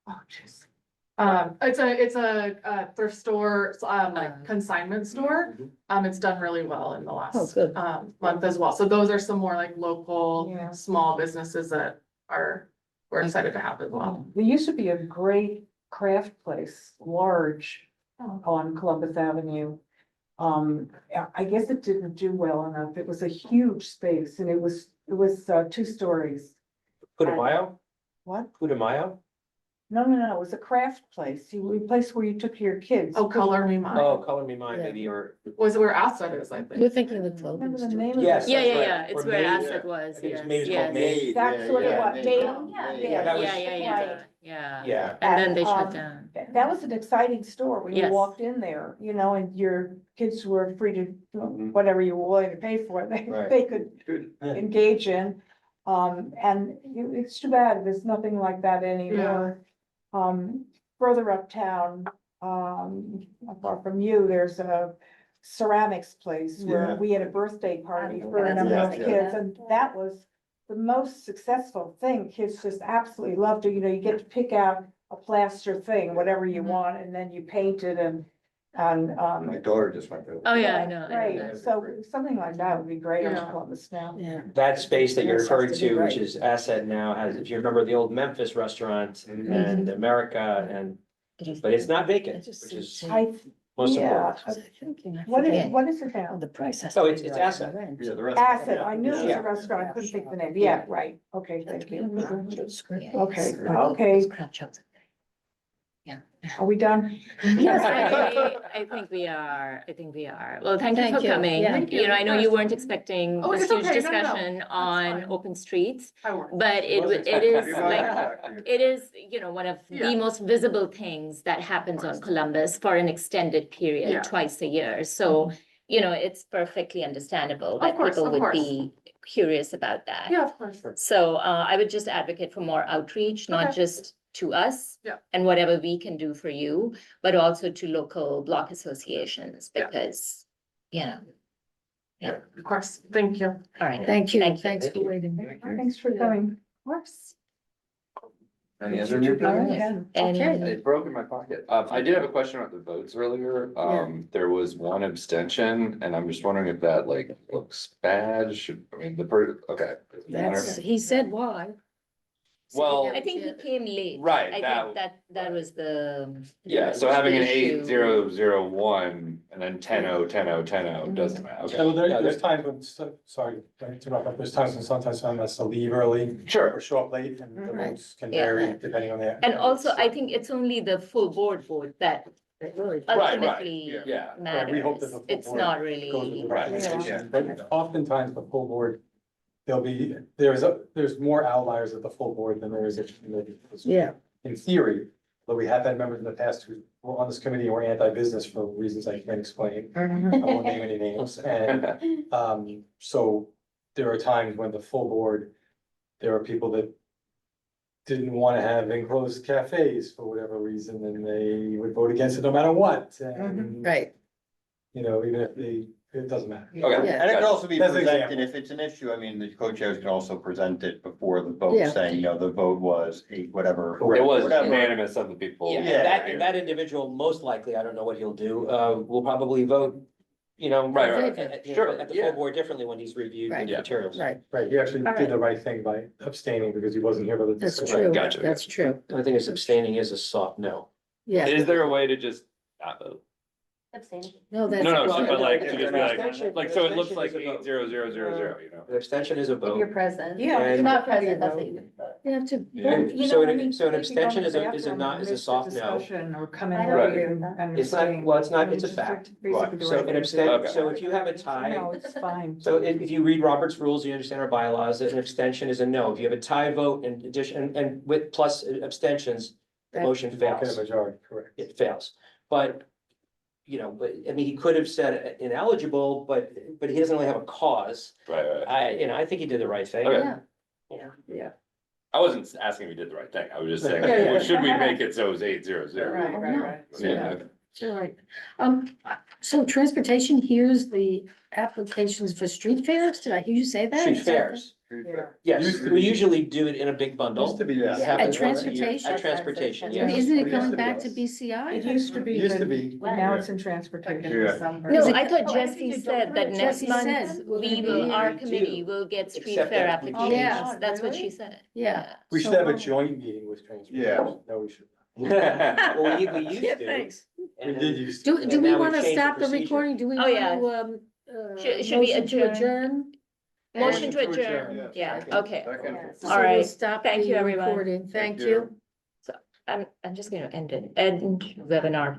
Oh, jeez. It's a thrift store, like consignment store. It's done really well in the
Oh,
last
good.
month as well. So those are some more like local,
Yeah.
small businesses that we're excited to have as well.
There used to be a great craft place, large, on Columbus Avenue. I guess it didn't do well enough. It was a huge space and it was 2 stories.
Putumayo?
What?
Putumayo?
No, it was a craft place. A place where you took your kids.
Oh, Color Me Mine.
Oh, Color Me Mine,
Yeah.
maybe, or.
Was where Asset is, I
You're
think.
thinking of the clothing
Remember the
store.
name of
Yes,
it?
Yeah,
that's
yeah,
right.
yeah. It's
Or
where
Maid.
Asset was.
I think it was
Yes,
maybe it's called
yes.
Maid.
That's sort of what
Maid.
they.
Yeah, that was-
Yeah.
Yeah.
And then they
And,
shut down.
That was an exciting store when you
Yes.
walked in there, you know, and your kids were free to, whatever you were willing to pay for,
Right.
they could engage in. And it's too bad, there's nothing like that anymore. Further uptown, not far from you, there's a ceramics place where
Yeah.
we had a birthday party
Oh,
for a
that's
number of
amazing.
kids, and that was the most successful thing. Kids just absolutely loved it. You know, you get to pick out a plaster thing, whatever you want, and then you paint it and And,
My daughter just went to.
Oh, yeah, I know.
right, so something like that would be great on
Yeah.
Columbus now.
Yeah.
That space that you're
Yes, has
referring
to be
to, which
right.
is Asset now, has, if you remember the old Memphis restaurant and America and, but it's not vacant, which is most
Yeah.
important.
What is it now?
The price has
Oh,
to
it's
be
it's
right.
Asset.
Yeah, the restaurant.
Asset, I knew it was
Yeah.
a restaurant, I couldn't think of the name, yeah, right, okay, thank you. Okay,
Okay.
okay, are we done?
Yes, I think we are. I think we are. Well, thank you
Thank
for
you.
coming.
Yeah.
You know, I know you weren't expecting
Oh,
this
it's
huge
okay. No, no, no.
discussion
That's
on
fine.
open streets,
I work.
but it is like, it is, you know, one of
Yeah.
the most visible things that happens on Columbus for an extended period,
Yeah.
twice a year. So, you know, it's perfectly understandable that
course,
people
of
would
course.
be curious about that.
Yeah, of course.
So I would just advocate for more outreach, not
Okay.
just to us.
Yeah.
And whatever we can do for you, but also to local block associations,
Yeah.
because, you know. Yeah,
Of course, thank you.
all right.
Thank you.
Thank you.
Thanks for waiting.
Thanks for coming.
Of course.
Any other new business?
And
It broke in my pocket. I did have a question about the votes earlier. There was one abstention and I'm just wondering if that like looks bad. Should, I mean, okay.
That's, he said why.
Well,
I think he came late.
Right,
I
that-
think that was the.
yeah, so having an
issue.
8001 and then 10-0, doesn't matter.
So
Okay.
there's times when, sorry, to interrupt, but there's times when sometimes someone has to leave early.
Sure.
Or show up late and the
Right.
votes can
Yeah.
vary depending on the.
And also, I think it's only the full board vote that
Right,
ultimately
yeah.
Right, we hope that
matters.
the full
It's
board
not
goes with
really.
the
Right.
recommendation. But oftentimes the full board, there's more outliers at the full board than there is at the committee.
Yeah.
In theory, but we have had members in the past who were on this committee and were anti-business for reasons I can't explain. I won't name any names. And so there are times when the full board, there are people that didn't want to have enclosed cafes for whatever reason, and they would vote against it no matter what. And,
Right.
you know, even if it doesn't matter.
Okay.
Yeah.
And it can also be
That's an
presented,
example.
if it's an issue, I mean, the co-chairs can also present it before the
Yeah.
vote, saying, you know, the vote was whatever.
It was
whatever.
unanimous of the people.
Yeah, and that individual, most likely, I don't know what he'll do, will probably vote, you know.
Right.
At
Sure,
at the
yeah.
full board differently when he's reviewed
Right.
the materials.
Right.
Right, he actually
All
did the right thing by abstaining because he wasn't here for the
That's
discussion.
true.
Gotcha.
That's true.
The only thing is abstaining is a soft no.
Yeah.
Is there a way to just not vote?
Abstaining.
No, that's.
No,
Well,
but like, to
an
just be
abstention-
like, so it looks like
abstention is a vote.
8-0-0-0-0, you know?
An abstention is a
If you're
vote.
present.
Yeah.
If you're not present, that's what you would vote.
You have to.
Yeah.
You
So
know,
an-
I mean,
so an
they could go
abstention
in
is
the
a
bathroom
not-
and
is a
miss the
soft no.
discussion Or come in
Right.
late and
It's not,
abstain.
well, it's not, it's a
Just
fact.
basically the
So
right
an
thing to
abstention,
do.
so if you have a tie,
No, it's fine.
so if you read Robert's rules, you understand our bylaws, an abstention is a no. If you have a tie vote in addition, and with plus abstentions, the motion
Walk in a
fails.
majority, correct.
It fails. But, you know, but, I mean, he could have said ineligible, but he doesn't really have a cause.
Right.
I think he did the right thing.
Okay.
Yeah.
I wasn't asking if we did the right thing. I was just saying,
Yeah, yeah.
well, should we make it so it's 8-0-0?
Right.
Yeah.
It's all right. So transportation, here's the applications for street fairs. Did I hear you say that?
Street
Is that
fairs.
Yeah.
Yes,
Used to
we
be.
usually do it in a big bundle.
Used to be, yeah.
It happens
At
once a year.
transportation?
At transportation,
the-
yes.
Isn't
It
it
used
going
to be,
back to
yes.
BCI?
It used to be,
Used to
but
be.
now it's in transportation.
Yeah.
No,
it-
I thought
Oh, I think
Jesse
you
said
don't
that
know.
next
Jesse
month,
said we're
we
gonna
will,
be-
our
We
committee
do.
will get street
Except
fair
that we-
applications.
Yeah.
That's what
Really?
she said.
Yeah.
We should have a joint meeting with transportation.
Yeah.
No, we should.
Well, we used
Yeah,
to.
thanks.
and
We did used
Do
And
we
now
want to
we've changed the
stop the
procedure.
recording? Do we
Oh,
want
yeah.
to,
Should we
motion to
adjourn?
adjourn?
Motion to
Motion to
adjourn,
adjourn,
yeah,
Second.
okay.
Second.
So
All
we'll
right.
Stop
Thank
the
you, everyone.
recording. Thank
Thank
you.
you.
I'm just gonna end it, end webinar.